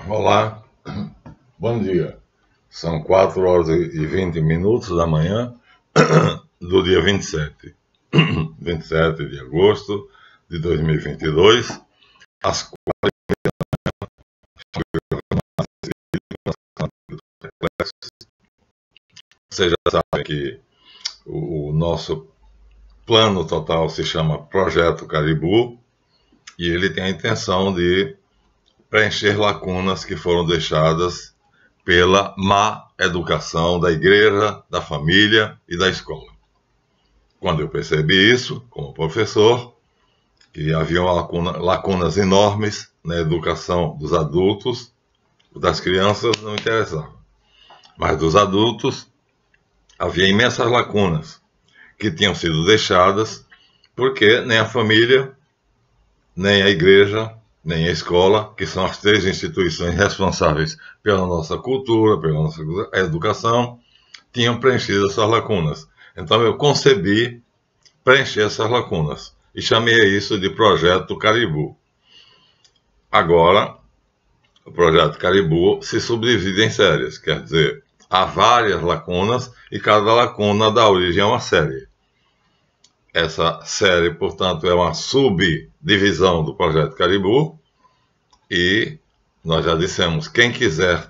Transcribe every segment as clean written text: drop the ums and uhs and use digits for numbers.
Olá, bom dia. São 4 horas e 20 minutos da manhã do dia 27 de agosto de 2022, às 4 Vocês já sabem que o nosso plano total se chama Projeto Caribou e ele tem a intenção de preencher lacunas que foram deixadas pela má educação da igreja, da família e da escola. Quando eu percebi isso, como professor, que havia lacunas enormes na educação dos adultos, das crianças não interessava, mas dos adultos havia imensas lacunas que tinham sido deixadas porque nem a família, nem a igreja, nem a escola, que são as 3 instituições responsáveis pela nossa cultura, pela nossa educação, tinham preenchido essas lacunas. Então eu concebi preencher essas lacunas e chamei isso de Projeto Caribou. Agora, o Projeto Caribou se subdivide em séries, quer dizer, há várias lacunas e cada lacuna dá origem a uma série. Essa série, portanto, é uma subdivisão do Projeto Caribou e nós já dissemos, quem quiser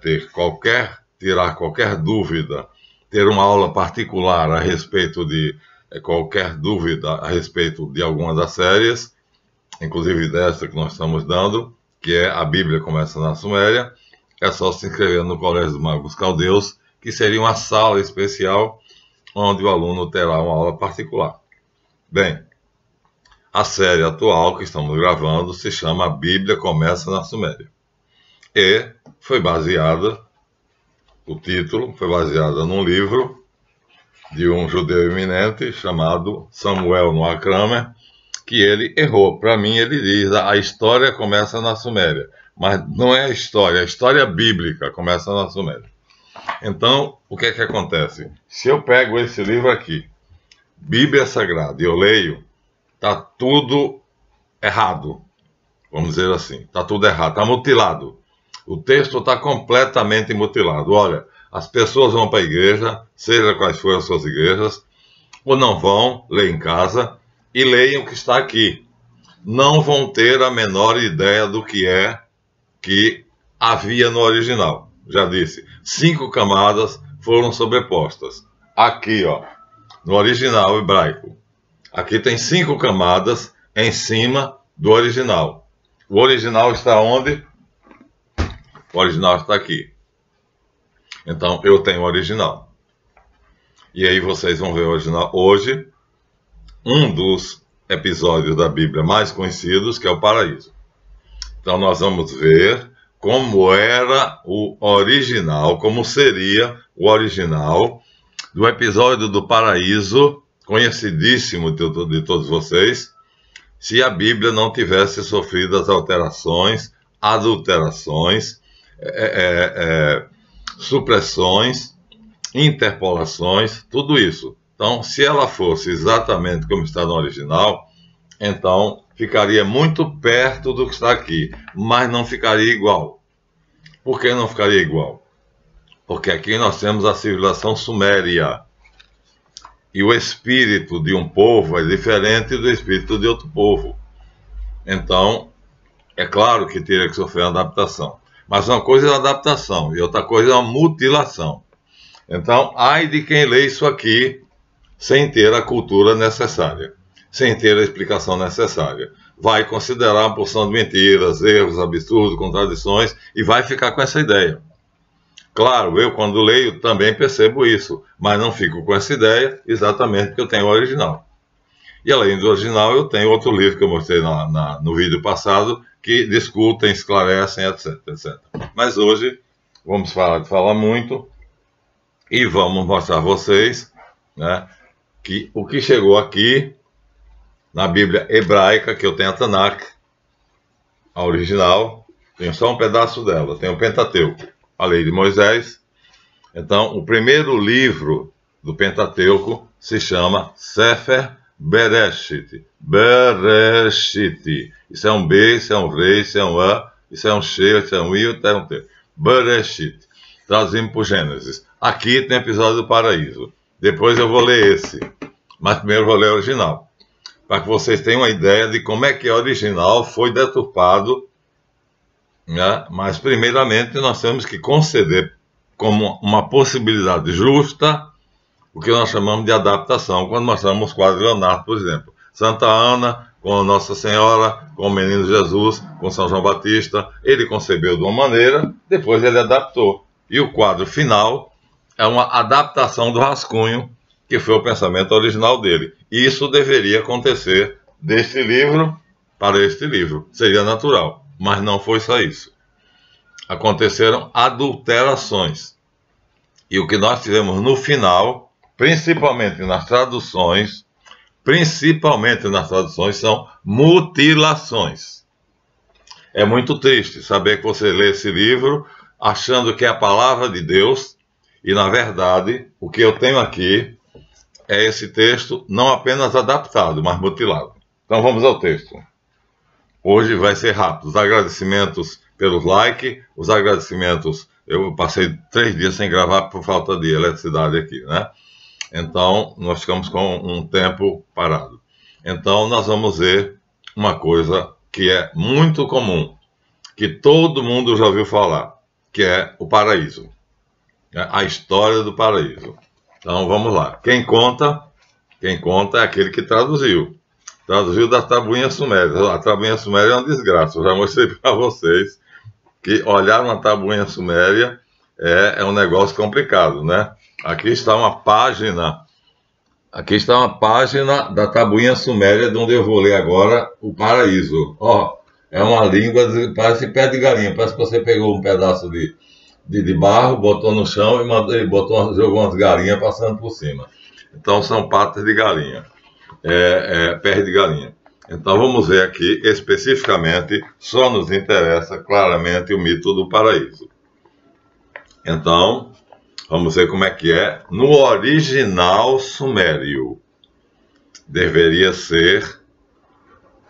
tirar qualquer dúvida, ter uma aula particular a respeito de qualquer dúvida a respeito de alguma das séries, inclusive desta que nós estamos dando, que é A Bíblia Começa na Suméria, é só se inscrever no Colégio dos Magos Caldeus, que seria uma sala especial onde o aluno terá uma aula particular. Bem, a série atual que estamos gravando se chama A Bíblia Começa na Suméria. E foi baseada, o título foi baseado num livro de um judeu eminente chamado Samuel Noah Kramer, que ele errou. Para mim, ele diz, a história começa na Suméria. Mas não é a história bíblica começa na Suméria. Então, o que é que acontece? Se eu pego esse livro aqui, Bíblia Sagrada, e eu leio, está tudo errado. Vamos dizer assim, está tudo errado, está mutilado. O texto está completamente mutilado. Olha, as pessoas vão para a igreja, seja quais forem as suas igrejas, ou não vão, leem em casa, e leem o que está aqui. Não vão ter a menor ideia do que é que havia no original. Já disse, 5 camadas foram sobrepostas. Aqui, ó, no original hebraico. Aqui tem 5 camadas em cima do original. O original está onde? O original está aqui. Então, eu tenho o original. E aí vocês vão ver o original. Hoje, um dos episódios da Bíblia mais conhecidos, que é o paraíso. Então, nós vamos ver como era o original, como seria o original do episódio do paraíso, conhecidíssimo de todos vocês, se a Bíblia não tivesse sofrido as alterações, adulterações, supressões, interpolações, tudo isso. Então, se ela fosse exatamente como está no original, então ficaria muito perto do que está aqui, mas não ficaria igual. Por que não ficaria igual? Porque aqui nós temos a civilização suméria. E o espírito de um povo é diferente do espírito de outro povo. Então, é claro que teria que sofrer uma adaptação. Mas uma coisa é a adaptação e outra coisa é a mutilação. Então, ai de quem lê isso aqui sem ter a cultura necessária, sem ter a explicação necessária. Vai considerar uma porção de mentiras, erros, absurdos, contradições e vai ficar com essa ideia. Claro, eu quando leio também percebo isso, mas não fico com essa ideia exatamente porque eu tenho o original. E além do original, eu tenho outro livro que eu mostrei no vídeo passado, que discutem, esclarecem, etc, etc. Mas hoje vamos parar de falar muito e vamos mostrar a vocês, né, que o que chegou aqui na Bíblia hebraica, que eu tenho a Tanakh, a original, tenho só um pedaço dela, tem o Pentateuco, a Lei de Moisés. Então, o primeiro livro do Pentateuco se chama Sefer Bereshit. Bereshit. Isso é um B, isso é um V, isso é um A, Isso é um She, isso é um I, isso é um T. Bereshit. Traduzimos por Gênesis. Aqui tem episódio do paraíso. Depois eu vou ler esse. Mas primeiro eu vou ler o original. Para que vocês tenham uma ideia de como é que o original foi deturpado, né? Mas primeiramente nós temos que conceder como uma possibilidade justa o que nós chamamos de adaptação, quando mostramos o quadro de Leonardo, por exemplo. Santa Ana, com Nossa Senhora, com o Menino Jesus, com São João Batista, ele concebeu de uma maneira, depois ele adaptou. E o quadro final é uma adaptação do rascunho, que foi o pensamento original dele. E isso deveria acontecer deste livro para este livro. Seria natural, mas não foi só isso. Aconteceram adulterações. E o que nós tivemos no final, principalmente nas traduções, são mutilações. É muito triste saber que você lê esse livro achando que é a palavra de Deus, e na verdade, o que eu tenho aqui é esse texto não apenas adaptado, mas mutilado. Então vamos ao texto. Hoje vai ser rápido. Os agradecimentos pelos likes, os agradecimentos... Eu passei 3 dias sem gravar por falta de eletricidade aqui, né? Então, nós ficamos com um tempo parado. Então, nós vamos ver uma coisa que é muito comum, que todo mundo já ouviu falar, que é o paraíso. A história do paraíso. Então, vamos lá. Quem conta é aquele que traduziu. Traduziu da tabuinha suméria. A tabuinha suméria é uma desgraça. Eu já mostrei para vocês que olhar uma tabuinha suméria é um negócio complicado, né? Aqui está uma página da tabuinha suméria, de onde eu vou ler agora o paraíso. Ó, é uma língua, parece pé de galinha, parece que você pegou um pedaço de barro, botou no chão e jogou umas galinhas passando por cima. Então são patas de galinha, pés de galinha. Então vamos ver aqui, especificamente, só nos interessa claramente o mito do paraíso. Então, vamos ver como é que é. No original sumério, deveria ser,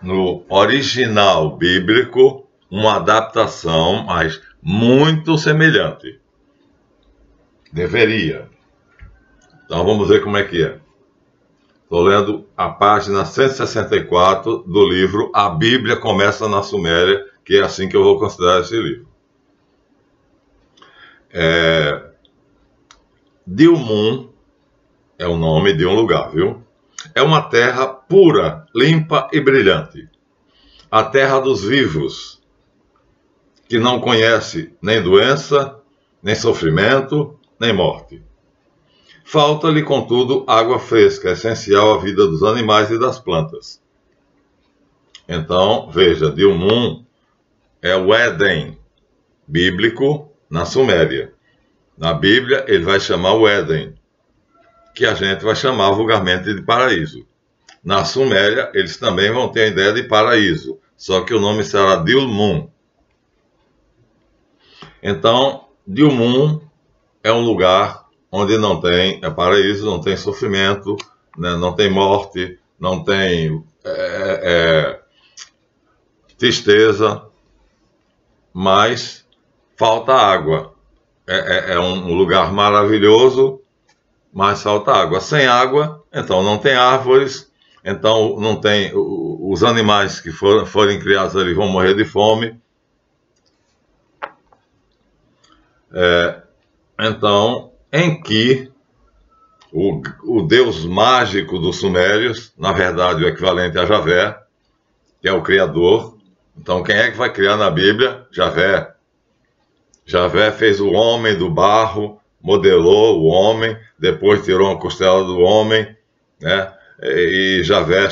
no original bíblico, uma adaptação, mas muito semelhante. Deveria. Então vamos ver como é que é. Estou lendo a página 164 do livro A Bíblia Começa na Suméria, que é assim que eu vou considerar esse livro. Dilmun é o nome de um lugar, viu? É uma terra pura, limpa e brilhante. A terra dos vivos, que não conhece nem doença, nem sofrimento, nem morte. Falta-lhe, contudo, água fresca, essencial à vida dos animais e das plantas. Então, veja, Dilmun é o Éden bíblico na Suméria. Na Bíblia, ele vai chamar o Éden, que a gente vai chamar vulgarmente de paraíso. Na Suméria, eles também vão ter a ideia de paraíso, só que o nome será Dilmun. Então, Dilmun é um lugar onde não tem paraíso, não tem sofrimento, né, não tem morte, não tem tristeza, mas falta água. É um lugar maravilhoso, mas falta água. Sem água, então não tem árvores, então não tem os animais que forem criados ali vão morrer de fome. Então, em que o deus mágico dos sumérios, na verdade o equivalente a Javé, que é o criador. Então, quem é que vai criar na Bíblia? Javé. Javé fez o homem do barro, modelou o homem, depois tirou uma costela do homem, né? E Javé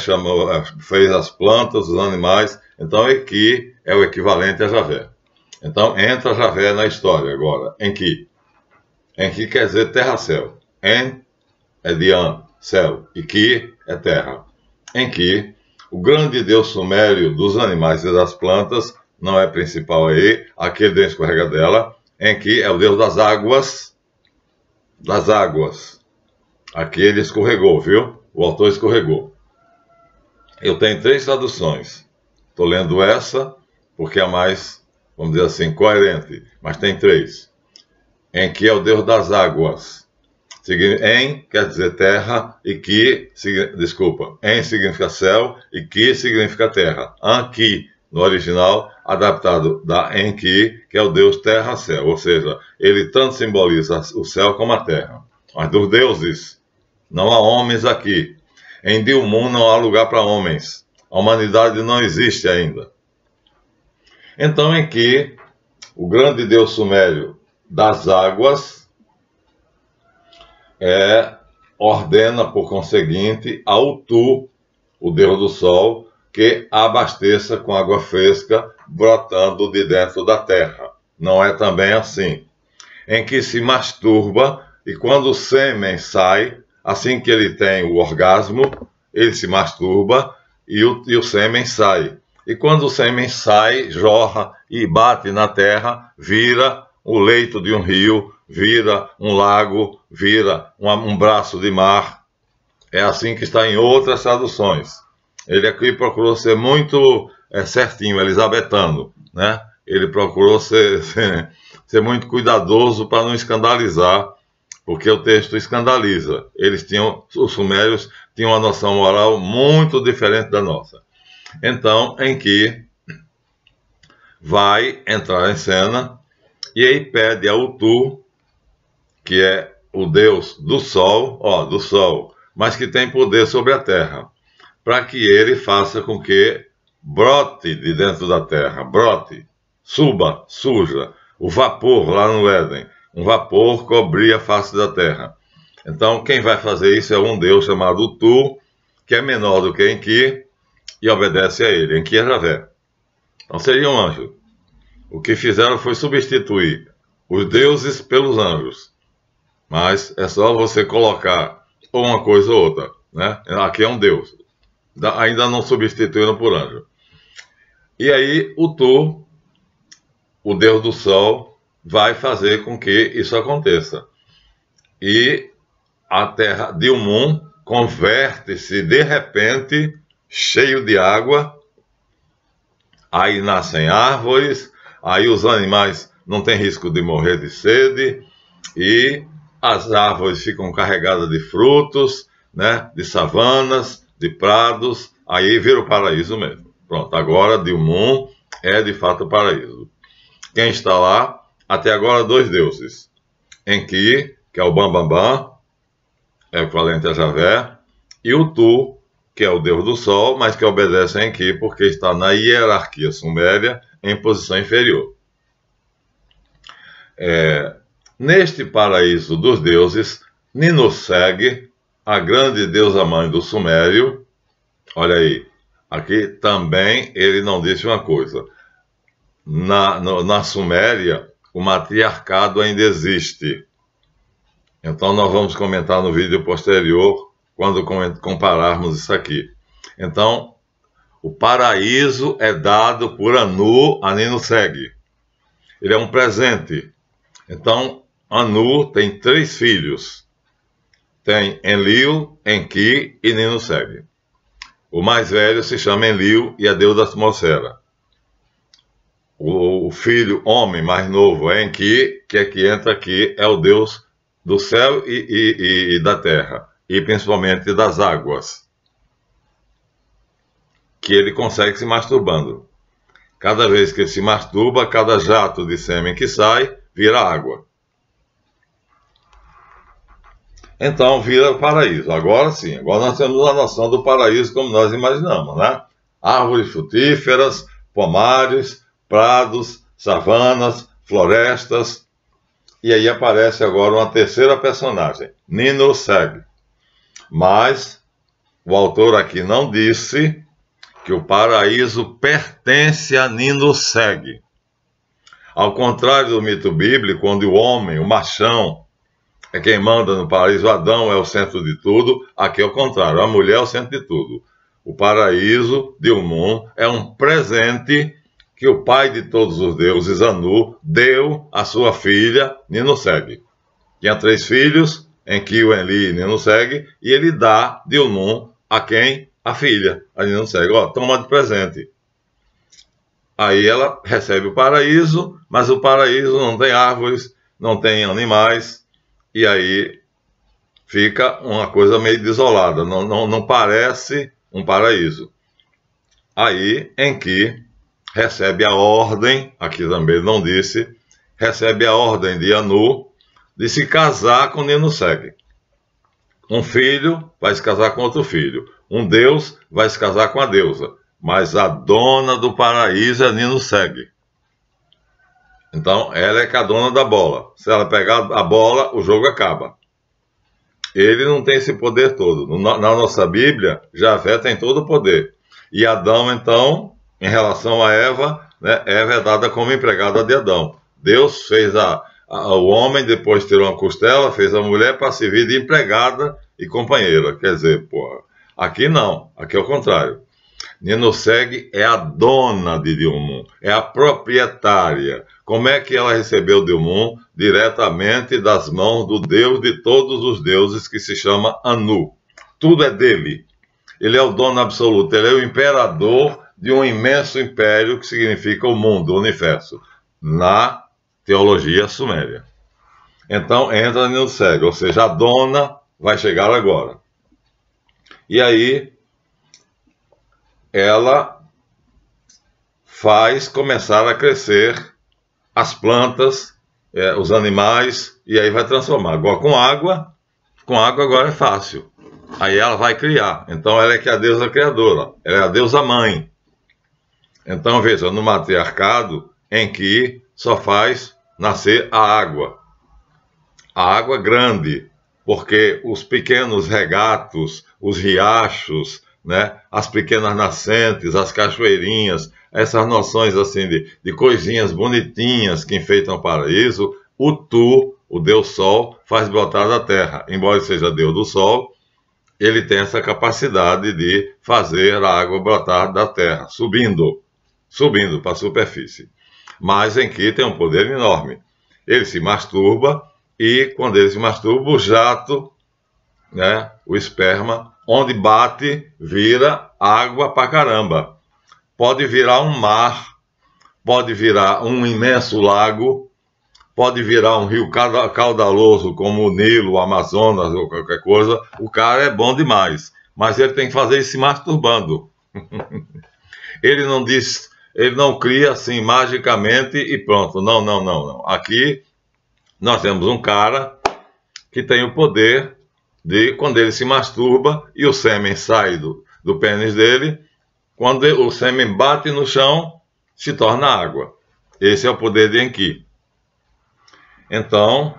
fez as plantas, os animais. Então, aqui é o equivalente a Javé. Então, entra Javé na história agora. Em que? Em que quer dizer terra-céu. En é de an, céu, e que é terra. Em que o grande deus sumério dos animais e das plantas não é principal aí, aquele deus escorregadela, em que é o deus das águas. Aqui ele escorregou, viu? O autor escorregou. Eu tenho 3 traduções. Estou lendo essa, porque é a mais vamos dizer assim, coerente, mas tem 3. Enki é o Deus das águas. En quer dizer terra e Ki, desculpa, En significa céu e Ki significa terra. Anki, no original, adaptado da Enki, que é o Deus terra-céu, ou seja, ele tanto simboliza o céu como a terra. Mas dos deuses, não há homens aqui. Em Dilmun não há lugar para homens. A humanidade não existe ainda. Então, Enki, o grande deus sumério das águas, ordena, por conseguinte, ao Utu, o deus do sol, que abasteça com água fresca brotando de dentro da terra. Não é também assim. Enki se masturba e quando o sêmen sai, assim que ele tem o orgasmo, ele se masturba e o sêmen sai. E quando o sêmen sai, jorra e bate na terra, vira o leito de um rio, vira um lago, vira um braço de mar. É assim que está em outras traduções. Ele aqui procurou ser muito certinho, elisabetano, né? Ele procurou ser muito cuidadoso para não escandalizar, porque o texto escandaliza. Os sumérios tinham uma noção moral muito diferente da nossa. Então, Enki vai entrar em cena e aí pede a Utu, que é o deus do sol, mas que tem poder sobre a terra, para que ele faça com que brote de dentro da terra, surja o vapor lá no Éden. Um vapor cobria a face da terra. Então, quem vai fazer isso é um deus chamado Utu, que é menor do que Enki, e obedece a ele. Enki é Javé. Então, seria um anjo. O que fizeram foi substituir os deuses pelos anjos. Mas é só você colocar uma coisa ou outra, né? Aqui é um deus. Ainda não substituíram por anjo. E aí, Utu, o deus do sol, vai fazer com que isso aconteça. E a terra Dilmun converte-se de repente, cheio de água. Aí nascem árvores, aí os animais não têm risco de morrer de sede, e as árvores ficam carregadas de frutos, né, de savanas, de prados, aí vira o paraíso mesmo. Pronto, agora Dilmun é de fato o paraíso. Quem está lá? Até agora 2 deuses. Enki, que é o Bambambam, é o equivalente a Javé, e Utu, que é o deus do sol, mas que obedece a Enki porque está na hierarquia suméria em posição inferior. Neste paraíso dos deuses, Ninuseg, a grande deusa mãe do Sumério, olha aí, aqui também ele não disse uma coisa. Na Suméria, o matriarcado ainda existe. Então nós vamos comentar no vídeo posterior, quando compararmos isso aqui. Então, o paraíso é dado por Anu a Ninuseg. Ele é um presente. Então, Anu tem 3 filhos. Tem Enlil, Enki e Ninuseg. O mais velho se chama Enlil e é deus da atmosfera. O filho, homem mais novo, é Enki, que entra aqui, é o deus do céu e da terra, e principalmente das águas, que ele consegue se masturbando. Cada vez que ele se masturba, cada jato de sêmen que sai, vira água. Então vira paraíso. Agora sim, agora nós temos a noção do paraíso como nós imaginamos, né? Árvores frutíferas, pomares, prados, savanas, florestas. E aí aparece agora uma terceira personagem, Ninuseg. Mas o autor aqui não disse que o paraíso pertence a Ninuseg. Ao contrário do mito bíblico, onde o homem, o machão, é quem manda no paraíso, Adão é o centro de tudo, aqui é o contrário, a mulher é o centro de tudo. O paraíso, Dilmun, é um presente que o pai de todos os deuses, Anu, deu à sua filha, Ninuseg. Tinha 3 filhos, Enki, Enlil e Ninuseg, e ele dá Dilmun a quem? A filha, a Ninuseg. Ó, toma de presente. Aí ela recebe o paraíso, mas o paraíso não tem árvores, não tem animais, e aí fica uma coisa meio desolada, não parece um paraíso. Aí em que recebe a ordem, aqui também ele não disse, recebe a ordem de Anu de se casar com Ninuseg. Um filho vai se casar com outro filho, um deus vai se casar com a deusa, mas a dona do paraíso é Ninuseg. Então ela é que é a dona da bola. Se ela pegar a bola, o jogo acaba. Ele não tem esse poder todo. Na nossa Bíblia, Javé tem todo o poder. E Adão, então, em relação a Eva, né, Eva é dada como empregada de Adão. Deus fez o homem, depois tirou uma costela, fez a mulher para servir de empregada e companheira. Quer dizer, porra, aqui não, aqui é o contrário. Ninuseg é a dona de Dilmun, é a proprietária. Como é que ela recebeu Dilmun? Diretamente das mãos do Deus de todos os deuses, que se chama Anu. Tudo é dele. Ele é o dono absoluto, ele é o imperador de um imenso império que significa o mundo, o universo, na teologia suméria. Então entra Ninuseg, ou seja, a dona vai chegar agora. E aí ela faz começar a crescer as plantas, os animais, e aí vai transformar. Agora com água agora é fácil. Aí ela vai criar. Então ela é que é a deusa criadora, ela é a deusa mãe. Então veja, no matriarcado, em que só faz nascer a água grande, porque os pequenos regatos, os riachos, né, as pequenas nascentes, as cachoeirinhas, essas noções assim de coisinhas bonitinhas que enfeitam o paraíso, o Tu, o Deus Sol, faz brotar da terra. Embora ele seja Deus do Sol, ele tem essa capacidade de fazer a água brotar da terra, subindo para a superfície. Mas em que tem um poder enorme. Ele se masturba e, quando ele se masturba, o jato, né, o esperma, onde bate, vira água pra caramba. Pode virar um mar, pode virar um imenso lago, pode virar um rio caudaloso como o Nilo, o Amazonas ou qualquer coisa. O cara é bom demais, mas ele tem que fazer isso se masturbando. Ele não diz, ele não cria assim magicamente e pronto. Não. Aqui nós temos um cara que tem o poder de, quando ele se masturba e o sêmen sai do pênis dele, quando o sêmen bate no chão, se torna água. Esse é o poder de Enki. Então,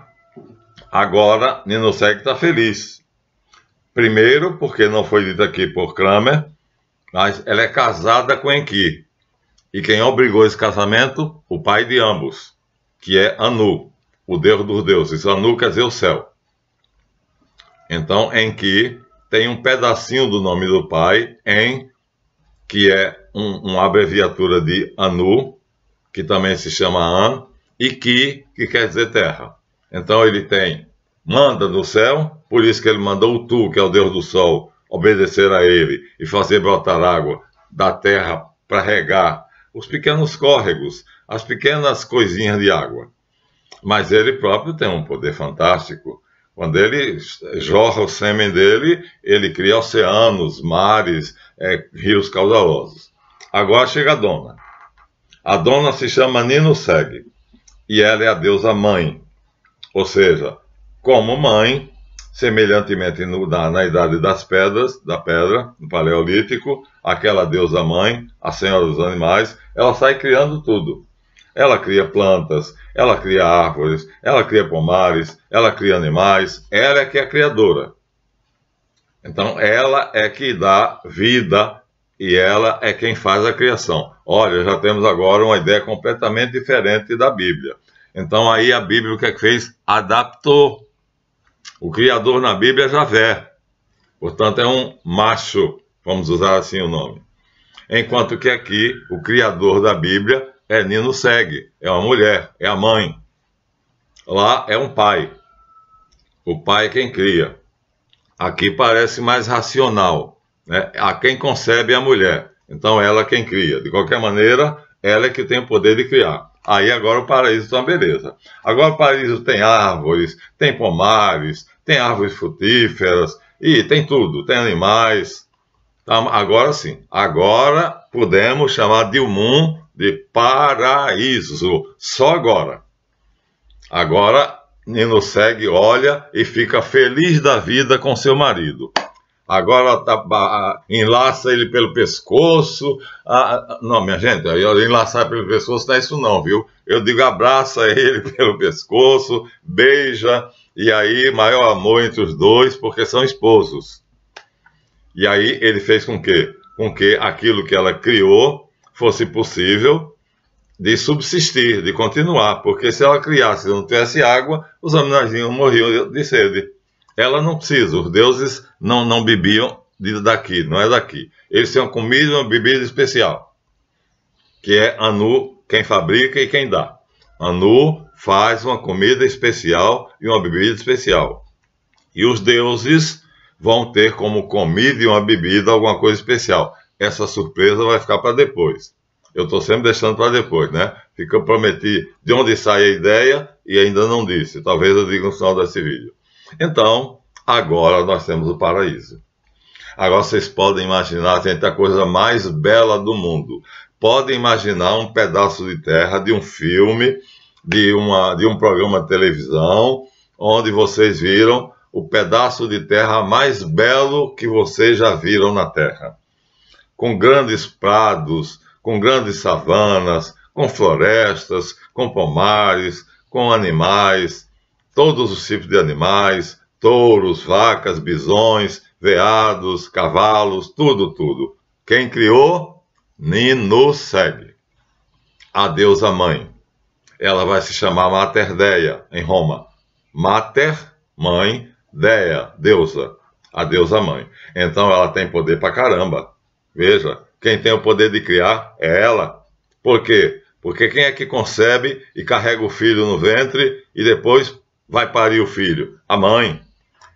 agora Ninuseg está feliz. Primeiro, porque não foi dito aqui por Kramer, mas ela é casada com Enki. E quem obrigou esse casamento? O pai de ambos, que é Anu, o deus dos deuses. Anu quer dizer o céu. Então, Enki tem um pedacinho do nome do pai, En, que é uma abreviatura de Anu, que também se chama An, e Ki, que quer dizer terra. Então ele manda no céu, por isso que ele mandou o Tu, que é o deus do sol, obedecer a ele e fazer brotar água da terra para regar os pequenos córregos, as pequenas coisinhas de água. Mas ele próprio tem um poder fantástico. Quando ele jorra o sêmen dele, ele cria oceanos, mares, rios caudalosos. Agora chega a dona. A dona se chama Ninuseg. E ela é a deusa mãe, ou seja, como mãe, semelhantemente na idade das pedras, da pedra, no Paleolítico, aquela deusa mãe, a senhora dos animais, ela sai criando tudo. Ela cria plantas, ela cria árvores, ela cria pomares, ela cria animais, ela é que é a criadora. Então ela é que dá vida e ela é quem faz a criação. Olha, já temos agora uma ideia completamente diferente da Bíblia. Então aí a Bíblia o que é que fez? Adaptou. O Criador na Bíblia é Javé. Portanto é um macho, vamos usar assim o nome. Enquanto que aqui o Criador da Bíblia é Ninuseg, é uma mulher, é a mãe. Lá é um pai. O pai é quem cria. Aqui parece mais racional, né? A quem concebe é a mulher. Então ela é quem cria. De qualquer maneira, ela é que tem o poder de criar. Aí agora o paraíso está uma beleza. Agora o paraíso tem árvores, tem pomares, tem árvores frutíferas, e tem tudo, tem animais. Tá, agora sim, agora podemos chamar Dilmun de paraíso. Só agora. Agora Nino segue, olha e fica feliz da vida com seu marido. Agora enlaça ele pelo pescoço. Não, minha gente, enlaçar pelo pescoço não é isso não, viu? Eu digo abraça ele pelo pescoço, beija, e aí maior amor entre os dois, porque são esposos. E aí ele fez com que aquilo que ela criou fosse possível de subsistir, de continuar, porque se ela criasse e não tivesse água, os animaizinhos morriam de sede. Ela não precisa, os deuses não bebiam daqui, não é daqui. Eles têm uma comida e uma bebida especial, que é Anu quem fabrica e quem dá. Anu faz uma comida especial e uma bebida especial. E os deuses vão ter como comida e uma bebida alguma coisa especial. Essa surpresa vai ficar para depois. Eu estou sempre deixando para depois, né? Eu prometi de onde sai a ideia e ainda não disse. Talvez eu diga no final desse vídeo. Então, agora nós temos o paraíso. Agora vocês podem imaginar, gente, a coisa mais bela do mundo. Podem imaginar um pedaço de terra de um filme, de um programa de televisão, onde vocês viram o pedaço de terra mais belo que vocês já viram na Terra. Com grandes prados, com grandes savanas, com florestas, com pomares, com animais, todos os tipos de animais, touros, vacas, bisões, veados, cavalos, tudo, tudo. Quem criou? Nino segue. A deusa mãe. Ela vai se chamar Mater Deia, em Roma. Mater, mãe, Deia, deusa. A deusa mãe. Então ela tem poder pra caramba. Veja, quem tem o poder de criar é ela. Por quê? Porque quem é que concebe e carrega o filho no ventre e depois vai parir o filho? A mãe.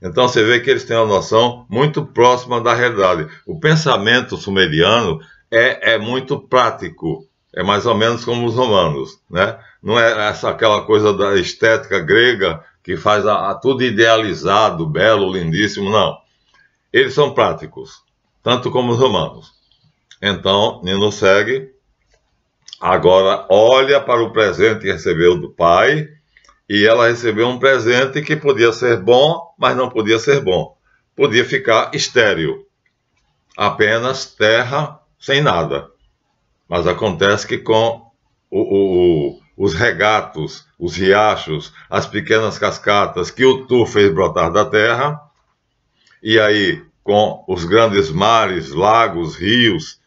Então você vê que eles têm uma noção muito próxima da realidade. O pensamento sumeriano é muito prático. É mais ou menos como os romanos, né? Não é aquela coisa da estética grega que faz tudo idealizado, belo, lindíssimo, não. Eles são práticos, tanto como os romanos. Então, Nino segue. Agora olha para o presente que recebeu do pai, e ela recebeu um presente que podia ser bom, mas não podia ser bom. Podia ficar estéril. Apenas terra sem nada. Mas acontece que com os regatos, os riachos, as pequenas cascatas que o Tu fez brotar da terra, e aí com os grandes mares, lagos, rios,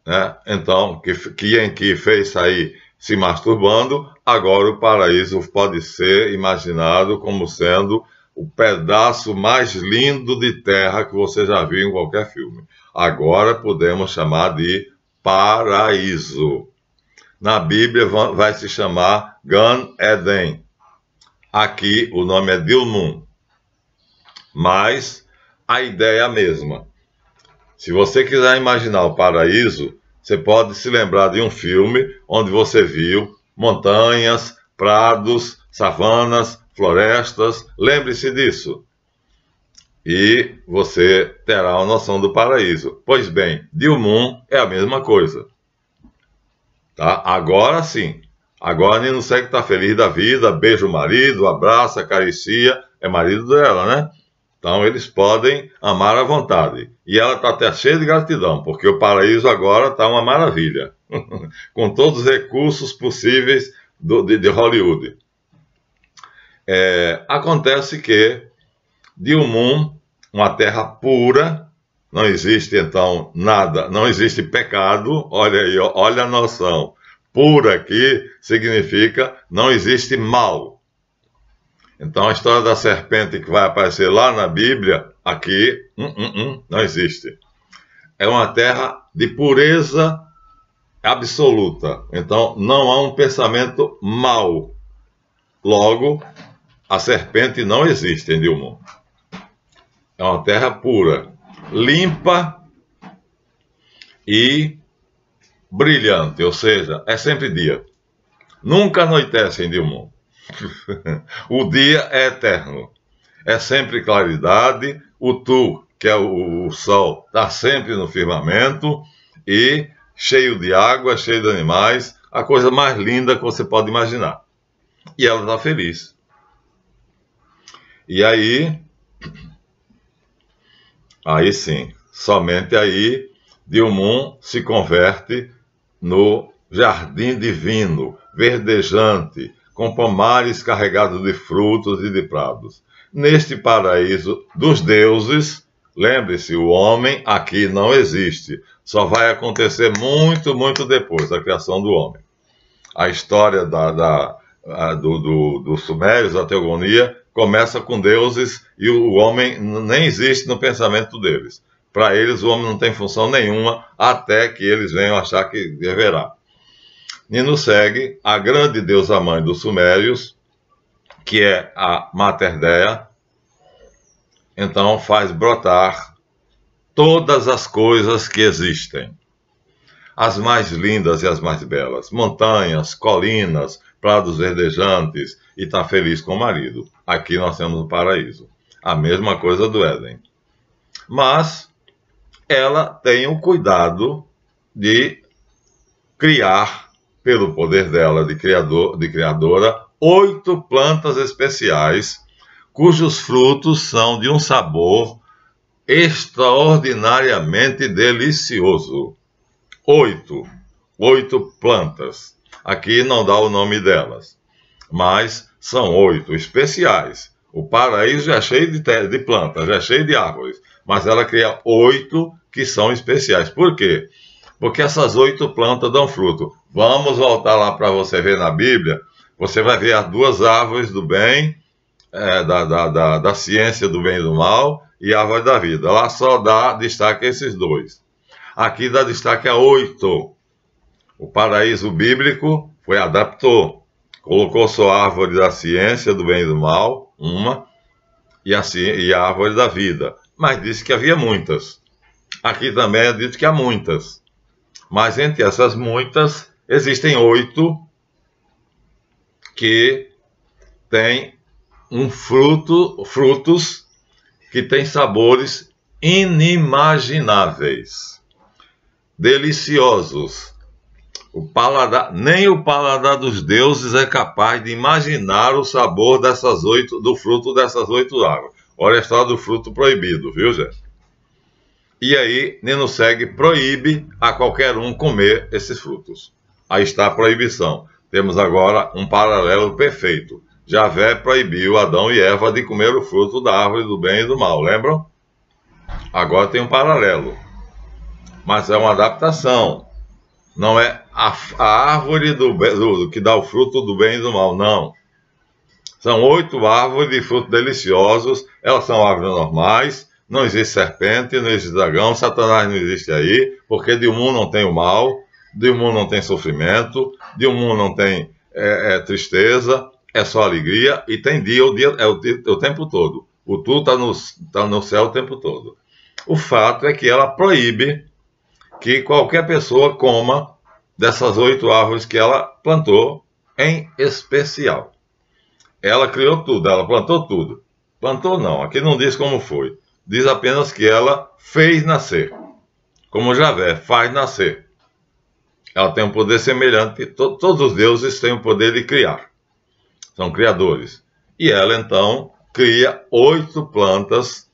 né? Então, que fez sair se masturbando, agora o paraíso pode ser imaginado como sendo o pedaço mais lindo de terra que você já viu em qualquer filme. Agora podemos chamar de paraíso. Na Bíblia vai se chamar Gan Eden. Aqui o nome é Dilmun. Mas a ideia é a mesma. Se você quiser imaginar o paraíso, você pode se lembrar de um filme onde você viu montanhas, prados, savanas, florestas. Lembre-se disso. E você terá uma noção do paraíso. Pois bem, Dilmun é a mesma coisa. Tá? Agora sim. Agora Nino segue está feliz da vida, beija o marido, abraça, acaricia. É marido dela, né? Então eles podem amar à vontade. E ela está até cheia de gratidão, porque o paraíso agora está uma maravilha. Com todos os recursos possíveis de Hollywood. Acontece que Dilmun, uma terra pura, não existe então nada, não existe pecado, olha aí, olha a noção. Pura aqui significa não existe mal. Então a história da serpente que vai aparecer lá na Bíblia, aqui, não existe. É uma terra de pureza absoluta. Então não há um pensamento mau. Logo, a serpente não existe em Dilmun. É uma terra pura, limpa e brilhante, ou seja, é sempre dia. Nunca anoitece em Dilmun. O dia é eterno. É sempre claridade. O Tu, que é o sol, está sempre no firmamento e cheio de água, cheio de animais. A coisa mais linda que você pode imaginar. E ela está feliz. E aí sim, somente aí, Dilmun se converte no jardim divino, verdejante, com pomares carregados de frutos e de prados. Neste paraíso dos deuses, lembre-se, o homem aqui não existe. Só vai acontecer muito, muito depois da criação do homem. A história dos sumérios, da teogonia, começa com deuses e o homem nem existe no pensamento deles. Para eles, o homem não tem função nenhuma até que eles venham achar que deverá. Ninuseg, a grande deusa mãe dos sumérios, que é a Mater Dea, então faz brotar todas as coisas que existem. As mais lindas e as mais belas, montanhas, colinas, prados verdejantes, e está feliz com o marido. Aqui nós temos o paraíso. A mesma coisa do Éden. Mas ela tem o cuidado de criar, pelo poder dela de criadora, 8 plantas especiais, cujos frutos são de um sabor extraordinariamente delicioso. 8 plantas. Aqui não dá o nome delas, mas são 8 especiais. O paraíso já é cheio de plantas, já é cheio de árvores, mas ela cria 8 que são especiais. Por quê? Porque essas 8 plantas dão fruto. Vamos voltar lá para você ver na Bíblia. Você vai ver as 2 árvores do bem, da ciência do bem e do mal, e a árvore da vida. Lá só dá destaque a esses 2. Aqui dá destaque a 8. O paraíso bíblico adaptou. Colocou só a árvore da ciência do bem e do mal, uma, e a árvore da vida. Mas disse que havia muitas. Aqui também é dito que há muitas. Mas entre essas muitas, existem 8 que têm frutos que têm sabores inimagináveis, deliciosos. Nem o paladar dos deuses é capaz de imaginar o sabor do fruto dessas 8 árvores. Olha a história do fruto proibido, viu, gente? E aí, Ninuseg proíbe a qualquer um comer esses frutos. Aí está a proibição. Temos agora um paralelo perfeito. Javé proibiu Adão e Eva de comer o fruto da árvore do bem e do mal, lembram? Agora tem um paralelo. Mas é uma adaptação. Não é a árvore que dá o fruto do bem e do mal, não. São 8 árvores de frutos deliciosos. Elas são árvores normais. Não existe serpente, não existe dragão. Satanás não existe aí, porque Dilmun não tem o mal. Dilmun não tem sofrimento. Dilmun não tem tristeza. É só alegria. E tem dia, o tempo todo. O Tu está no céu o tempo todo. O fato é que ela proíbe que qualquer pessoa coma dessas 8 árvores que ela plantou, em especial. Ela criou tudo, ela plantou tudo. Plantou não, aqui não diz como foi. Diz apenas que ela fez nascer. Como Javé, faz nascer. Ela tem um poder semelhante, todos os deuses têm o poder de criar. São criadores. E ela, então, cria 8 plantas,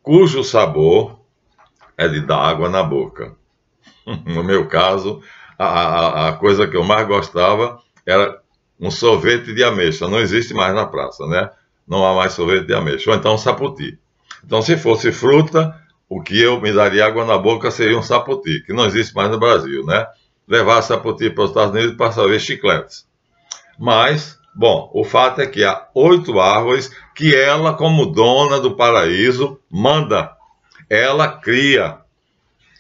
cujo sabor é de dar água na boca. No meu caso, a coisa que eu mais gostava era um sorvete de ameixa. Não existe mais na praça, né? Não há mais sorvete de ameixa. Ou então um saputi. Então, se fosse fruta, o que eu me daria água na boca seria um saputi, que não existe mais no Brasil, né? Levar saputi para os Estados Unidos para saber chicletes. Mas, bom, o fato é que há 8 árvores que ela, como dona do paraíso, manda. Ela cria.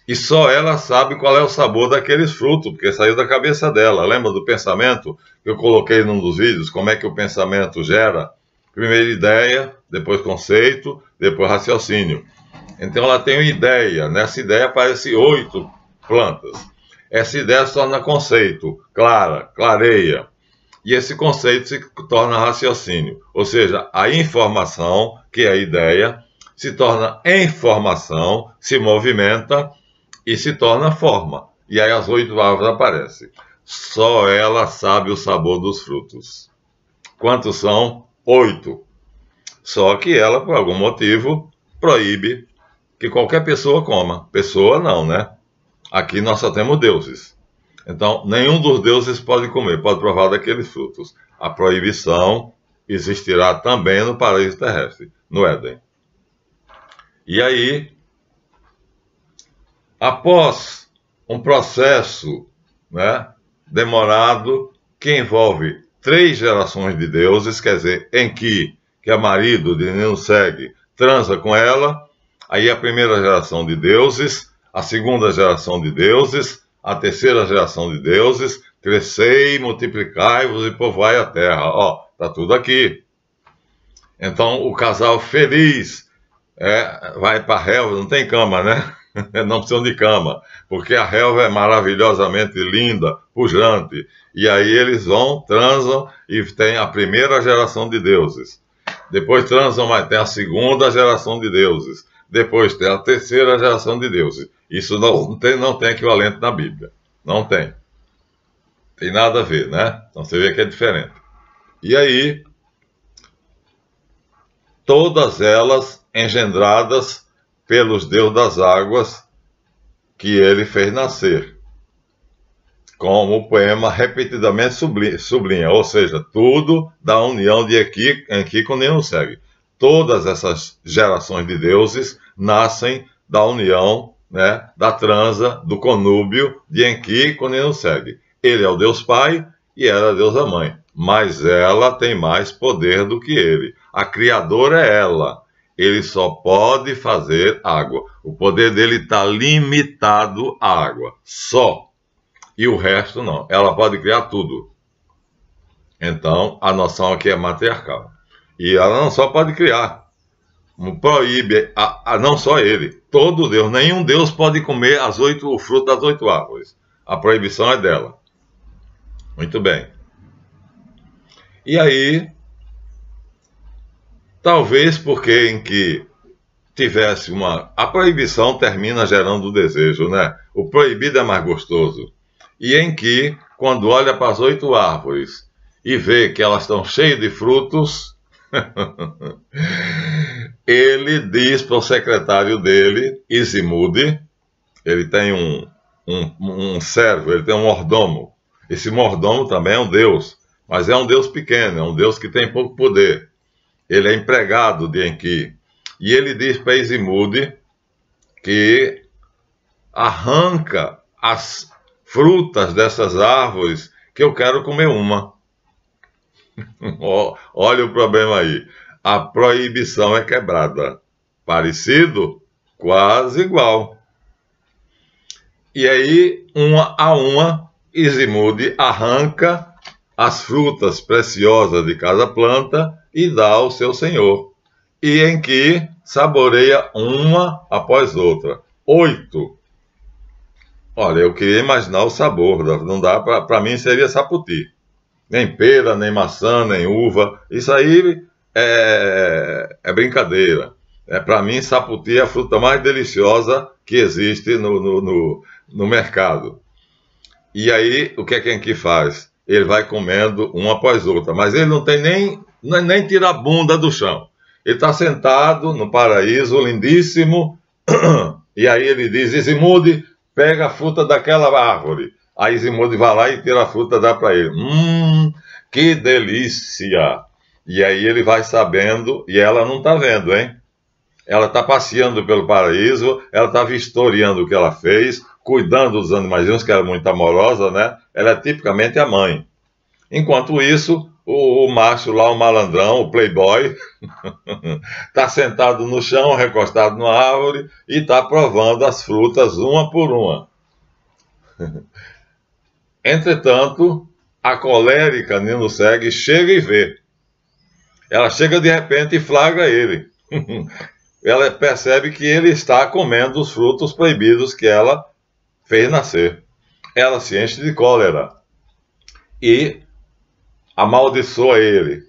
E só ela sabe qual é o sabor daqueles frutos, porque saiu da cabeça dela. Lembra do pensamento que eu coloquei num dos vídeos? Como é que o pensamento gera? Primeiro ideia, depois conceito, depois raciocínio. Então ela tem uma ideia. Nessa ideia aparecem 8 plantas. essa ideia se torna conceito, clareia. E esse conceito se torna raciocínio. Ou seja, a informação, que é a ideia, se torna informação, se movimenta e se torna forma. E aí as 8 árvores aparecem. Só ela sabe o sabor dos frutos. Quantos são? 8. Só que ela, por algum motivo, proíbe que qualquer pessoa coma. Pessoa não, né? Aqui nós só temos deuses. Então, nenhum dos deuses pode comer, pode provar daqueles frutos. A proibição existirá também no paraíso terrestre, no Éden. E aí, após um processo, né, demorado, que envolve 3 gerações de deuses, quer dizer, em que é marido de Ninuseg transa com ela, aí a primeira geração de deuses, a segunda geração de deuses, a terceira geração de deuses, crescei, multiplicai-vos e povoai a terra. Ó, tá tudo aqui. Então, o casal feliz vai para a relva, não tem cama, né? Não precisam de cama, porque a relva é maravilhosamente linda, pujante. E aí eles vão, transam e tem a primeira geração de deuses. Depois transam, mas tem a segunda geração de deuses. Depois tem a terceira geração de deuses. Isso não tem equivalente na Bíblia. Não tem. Tem nada a ver, né? Então você vê que é diferente. E aí, todas elas engendradas pelos deuses das águas que ele fez nascer. Como o poema repetidamente sublinha, ou seja, tudo da união de Enki com Ninuseg. Todas essas gerações de deuses nascem da união, né, da transa, do conúbio de Enki com Ninuseg. Ele é o Deus Pai e ela é a deusa Mãe, mas ela tem mais poder do que ele. A criadora é ela. Ele só pode fazer água. O poder dele está limitado à água, só. E o resto não. Ela pode criar tudo. Então, a noção aqui é matriarcal. E ela não só pode criar, proíbe, não só ele, todo Deus, nenhum Deus pode comer o fruto das 8 árvores. A proibição é dela. Muito bem. E aí, talvez porque em que tivesse a proibição termina gerando o desejo, né? O proibido é mais gostoso. E em que, quando olha para as 8 árvores e vê que elas estão cheias de frutos, ele diz para o secretário dele, Isimude, ele tem um servo, ele tem um mordomo. Esse mordomo também é um deus, mas é um deus pequeno, é um deus que tem pouco poder. Ele é empregado de Enki. E ele diz para Isimude que arranca as frutas dessas árvores, que eu quero comer uma. Olha o problema aí. A proibição é quebrada. Parecido? Quase igual. E aí, uma a uma, Isimude arranca as frutas preciosas de cada planta e dá ao seu senhor. E Enki saboreia uma após outra. 8. Olha, eu queria imaginar o sabor. Não dá para mim seria saputi. Nem pera, nem maçã, nem uva. Isso aí é brincadeira. Para mim, saputi é a fruta mais deliciosa que existe no mercado. E aí, o que é que Enki faz? Ele vai comendo uma após outra. Mas ele não tem nem tira a bunda do chão. Ele está sentado no paraíso, lindíssimo. E aí ele diz, Isimude, pega a fruta daquela árvore. Aí Isimude vai lá e tira a fruta e dá para ele. Que delícia! E aí ele vai sabendo, e ela não está vendo, hein? Ela está passeando pelo paraíso, ela está vistoriando o que ela fez, cuidando dos animaizinhos, que era muito amorosa, né? Ela é tipicamente a mãe. Enquanto isso, o macho lá, o malandrão, o playboy, está sentado no chão, recostado numa árvore, e está provando as frutas uma por uma. Entretanto, a colérica Ninuseg chega e vê. Ela chega de repente e flagra ele. Ela percebe que ele está comendo os frutos proibidos que ela fez nascer. ela se enche de cólera e amaldiçoa ele,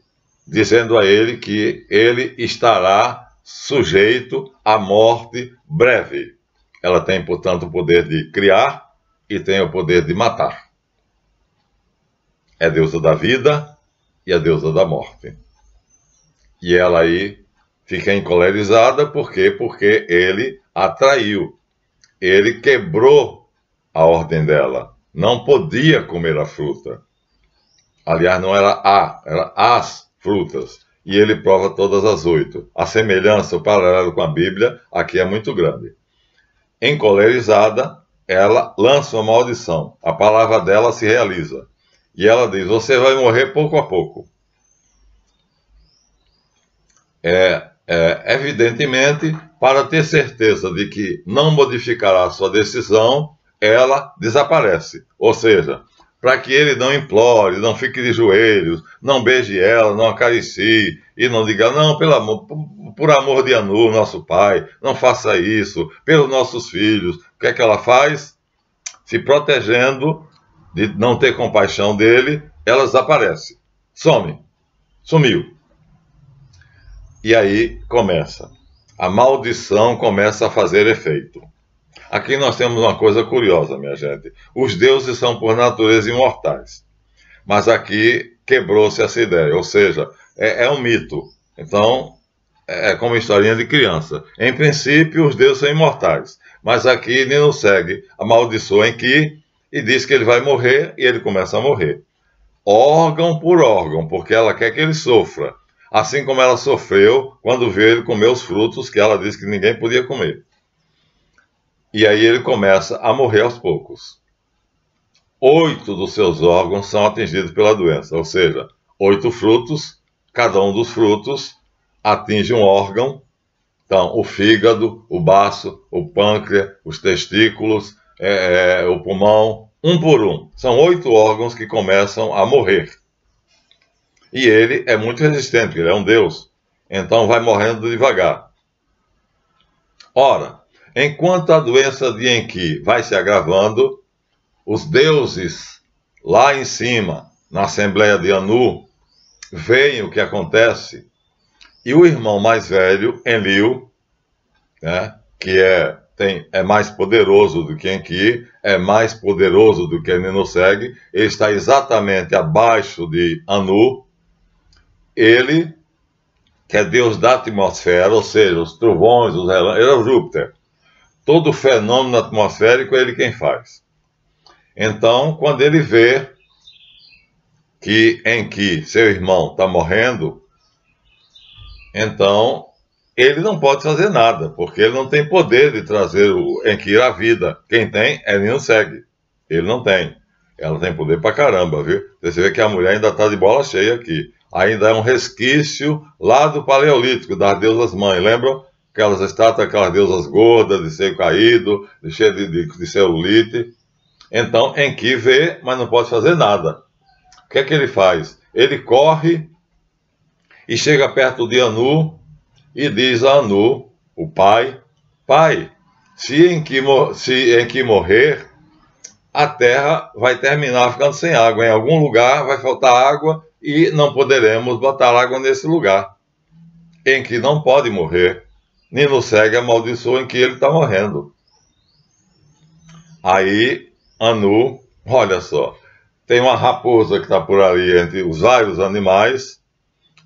dizendo a ele que ele estará sujeito à morte breve. Ela tem, portanto, o poder de criar e tem o poder de matar. É a deusa da vida e a deusa da morte. E ela aí fica encolerizada, por quê? Porque ele a traiu. Ele quebrou a ordem dela. Não podia comer a fruta. Aliás, não era era as frutas. E ele prova todas as 8. A semelhança, o paralelo com a Bíblia, aqui é muito grande. Encolerizada, ela lança uma maldição. A palavra dela se realiza. E ela diz, você vai morrer pouco a pouco. Evidentemente, para ter certeza de que não modificará a sua decisão, ela desaparece. Ou seja, para que ele não implore, não fique de joelhos, não beije ela, não acaricie, e não diga, não, por amor de Anu, nosso pai, não faça isso, pelos nossos filhos. O que é que ela faz? Se protegendo de não ter compaixão dele, ela desaparece, some, sumiu. E aí começa, a maldição começa a fazer efeito. Aqui nós temos uma coisa curiosa, minha gente. Os deuses são por natureza imortais. Mas aqui quebrou-se essa ideia, ou seja, é um mito. Então, é como historinha de criança. Em princípio, os deuses são imortais. Mas aqui Nino segue, amaldiçoa Enki e diz que ele vai morrer e ele começa a morrer. Órgão por órgão, porque ela quer que ele sofra. Assim como ela sofreu quando viu ele comer os frutos que ela disse que ninguém podia comer. E aí ele começa a morrer aos poucos. 8 dos seus órgãos são atingidos pela doença, ou seja, 8 frutos, cada um dos frutos atinge um órgão. Então, o fígado, o baço, o pâncreas, os testículos, o pulmão, um por um. São 8 órgãos que começam a morrer. E ele é muito resistente, ele é um deus. Então vai morrendo devagar. Ora, enquanto a doença de Enki vai se agravando, os deuses lá em cima, na Assembleia de Anu, veem o que acontece. E o irmão mais velho, Enlil, né, que é mais poderoso do que Enki, é mais poderoso do que Ninurseg, ele está exatamente abaixo de Anu. Ele, que é Deus da atmosfera, ou seja, os trovões, os relâmpagos, ele é o Júpiter. Todo fenômeno atmosférico é ele quem faz. Então, quando ele vê que Enki, seu irmão, está morrendo, então ele não pode fazer nada, porque ele não tem poder de trazer o Enki à vida. Quem tem é Ninurseg. Ele não tem. Ela tem poder pra caramba, viu? Você vê que a mulher ainda está de bola cheia aqui. Ainda é um resquício lá do Paleolítico, das deusas mães. Lembram? Aquelas estátuas, aquelas deusas gordas, de seio caído, cheia de celulite. Então, Enki vê, mas não pode fazer nada. O que é que ele faz? Ele corre e chega perto de Anu e diz a Anu, o pai, pai, se Enki morrer, a terra vai terminar ficando sem água. Em algum lugar vai faltar água e não poderemos botar água nesse lugar. Enki não pode morrer. Ninurseg amaldiçoa em que ele está morrendo. Aí, Anu, olha só, tem uma raposa que está por ali entre os vários animais.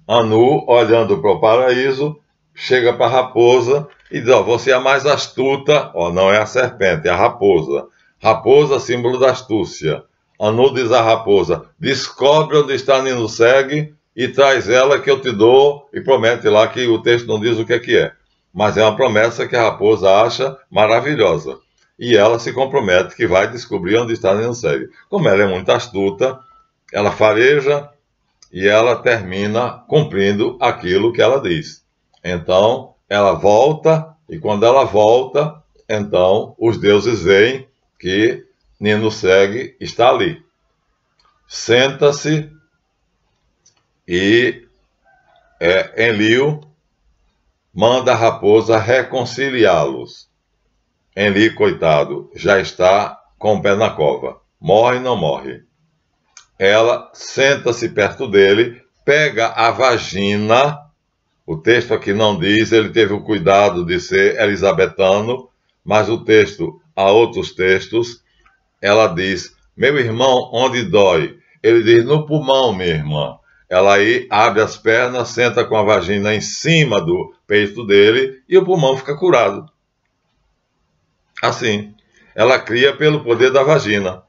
Anu, olhando para o paraíso, chega para a raposa e diz, você é a mais astuta, não é a serpente, é a raposa. Raposa, símbolo da astúcia. Anu diz à raposa, descobre onde está Ninurseg e traz ela que eu te dou, e promete lá que o texto não diz o que é. Mas é uma promessa que a raposa acha maravilhosa. E ela se compromete que vai descobrir onde está Ninurseg. Como ela é muito astuta, ela fareja e ela termina cumprindo aquilo que ela diz. Então, ela volta, e quando ela volta, então os deuses veem que Ninurseg está ali. Senta-se e Enlil manda a raposa reconciliá-los. Enlil, coitado, já está com o pé na cova. morre, não morre. Ela senta-se perto dele, pega a vagina, o texto aqui não diz, ele teve o cuidado de ser elisabetano, mas o texto, há outros textos, ela diz, meu irmão, onde dói? Ele diz, no pulmão, minha irmã. Ela aí abre as pernas, senta com a vagina em cima do peito dele e o pulmão fica curado. Assim, ela cria pelo poder da vagina.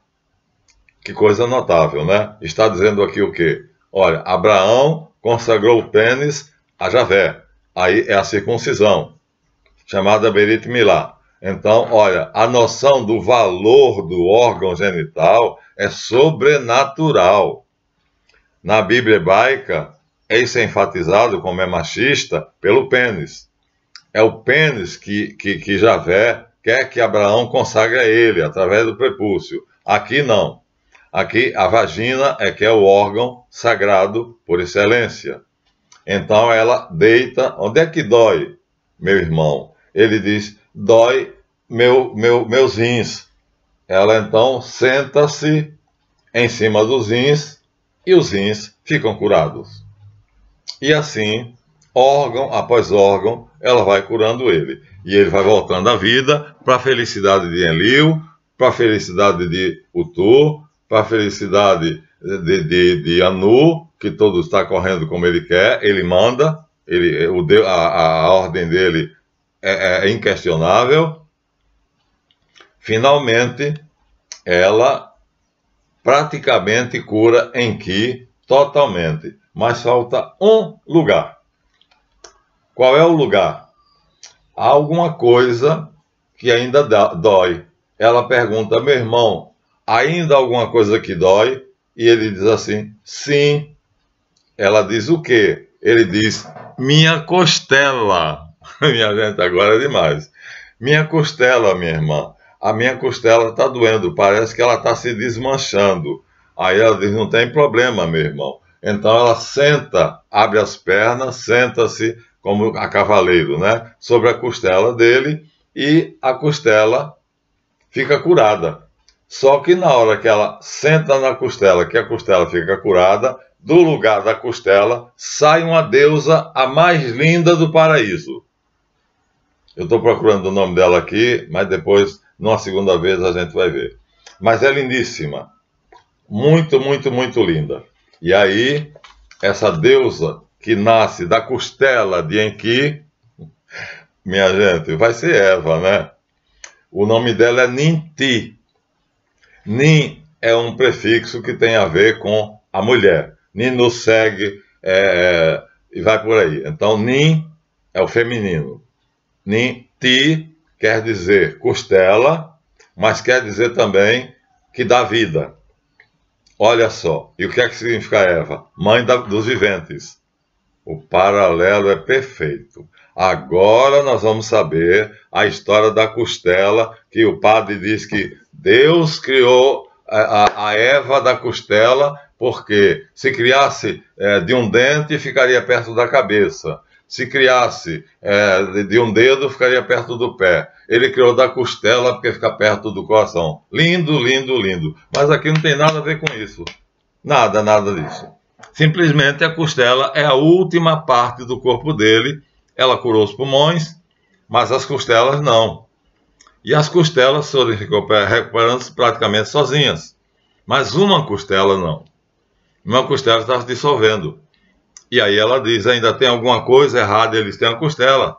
Que coisa notável, né? Está dizendo aqui o quê? Olha, Abraão consagrou o pênis a Javé. Aí é a circuncisão, chamada Berit Milá. Então, olha, a noção do valor do órgão genital é sobrenatural. Na Bíblia hebraica, isso é enfatizado, como é machista, pelo pênis. É o pênis que Javé quer que Abraão consagre a ele, através do prepúcio. Aqui não. Aqui a vagina é que é o órgão sagrado por excelência. Então ela deita. Onde é que dói, meu irmão? Ele diz, dói meus rins. Ela então senta-se em cima dos rins e os rins ficam curados. E assim, órgão após órgão, ela vai curando ele. E ele vai voltando à vida para a felicidade de Enlil, para a felicidade de Utu, para a felicidade de Anu, que todo está correndo como ele quer, ele manda, a ordem dele é inquestionável. Finalmente, ela praticamente cura Enki totalmente, mas falta um lugar. Qual é o lugar? Há alguma coisa que ainda dói. Ela pergunta, meu irmão, ainda há alguma coisa que dói? E ele diz assim, sim. Ela diz o quê? Ele diz, minha costela. Minha gente, agora é demais. Minha costela, minha irmã. A minha costela está doendo, parece que ela está se desmanchando. Aí ela diz, não tem problema, meu irmão. Então ela senta, abre as pernas, senta-se como a cavaleiro, né? Sobre a costela dele e a costela fica curada. Só que na hora que ela senta na costela, que a costela fica curada, do lugar da costela sai uma deusa, a mais linda do paraíso. Eu estou procurando o nome dela aqui, mas depois, numa segunda vez, a gente vai ver. Mas é lindíssima. Muito, muito, muito linda. E aí, essa deusa que nasce da costela de Enki, minha gente, vai ser Eva, né? O nome dela é Ninti. Nin é um prefixo que tem a ver com a mulher. Ninusseg, e vai por aí. Então, Nin é o feminino. Ninti quer dizer costela, mas quer dizer também que dá vida. Olha só. E o que é que significa Eva? Mãe dos viventes. O paralelo é perfeito. Agora nós vamos saber a história da costela, que o padre diz que Deus criou a Eva da costela, porque se criasse de um dente, ficaria perto da cabeça. Se criasse de um dedo, ficaria perto do pé. Ele criou da costela porque fica perto do coração. Lindo, lindo, lindo. Mas aqui não tem nada a ver com isso. Nada, nada disso. Simplesmente a costela é a última parte do corpo dele. Ela curou os pulmões, mas as costelas não. E as costelas foram recuperando-se praticamente sozinhas. Mas uma costela não. Uma costela está se dissolvendo. E aí ela diz, ainda tem alguma coisa errada, eles têm a costela.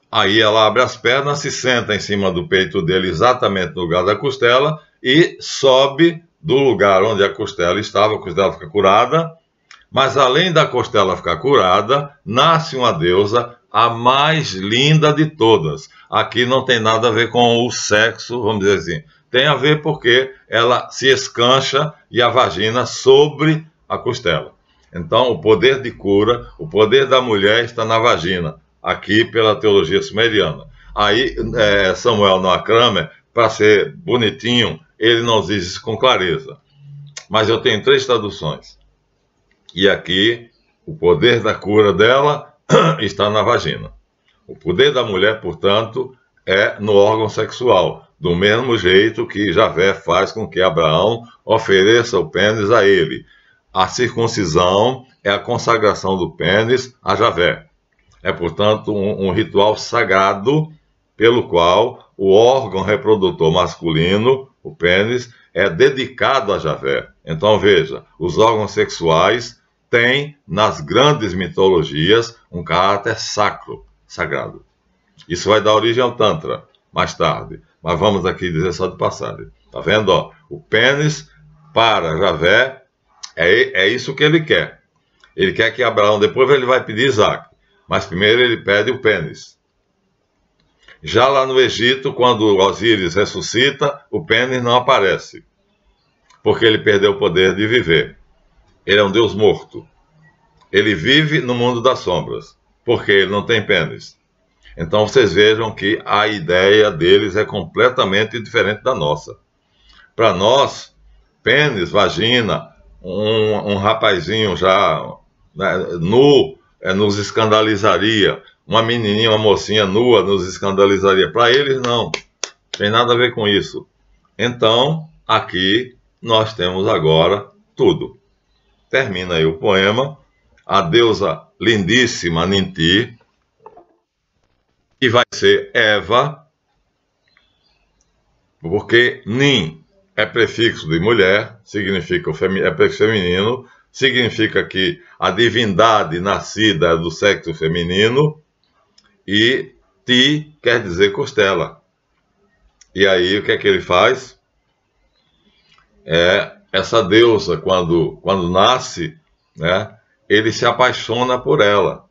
Aí ela abre as pernas, se senta em cima do peito dele, exatamente no lugar da costela, e sobe do lugar onde a costela estava, a costela fica curada. Mas além da costela ficar curada, nasce uma deusa, a mais linda de todas. Aqui não tem nada a ver com o sexo, vamos dizer assim. Tem a ver porque ela se escancha e a vagina sobre a costela. Então, o poder de cura, o poder da mulher está na vagina, aqui pela teologia sumeriana. Aí, Samuel Noah Kramer, para ser bonitinho, ele não diz isso com clareza. Mas eu tenho 3 traduções. E aqui, o poder da cura dela está na vagina. O poder da mulher, portanto, é no órgão sexual, do mesmo jeito que Javé faz com que Abraão ofereça o pênis a ele. A circuncisão é a consagração do pênis a Javé. É, portanto, um ritual sagrado pelo qual o órgão reprodutor masculino, o pênis, é dedicado a Javé. Então, veja, os órgãos sexuais têm, nas grandes mitologias, um caráter sacro, sagrado. Isso vai dar origem ao Tantra, mais tarde. Mas vamos aqui dizer só de passagem. Tá vendo? Ó? O pênis, para Javé, é isso que ele quer. Ele quer que Abraão, depois ele vai pedir Isaac. Mas primeiro ele pede o pênis. Já lá no Egito, quando Osíris ressuscita, o pênis não aparece. Porque ele perdeu o poder de viver. Ele é um Deus morto. Ele vive no mundo das sombras. Porque ele não tem pênis. Então vocês vejam que a ideia deles é completamente diferente da nossa. Para nós, pênis, vagina, um rapazinho já, né, nu, nos escandalizaria. Uma menininha, uma mocinha nua nos escandalizaria. Para eles, não. Tem nada a ver com isso. Então, aqui nós temos agora tudo. Termina aí o poema. A deusa lindíssima Ninti, que vai ser Eva, porque Nin é prefixo de mulher, significa é prefixo feminino, significa que a divindade nascida é do sexo feminino, e Ti quer dizer costela. E aí o que é que ele faz? Essa deusa, quando nasce, né, ele se apaixona por ela.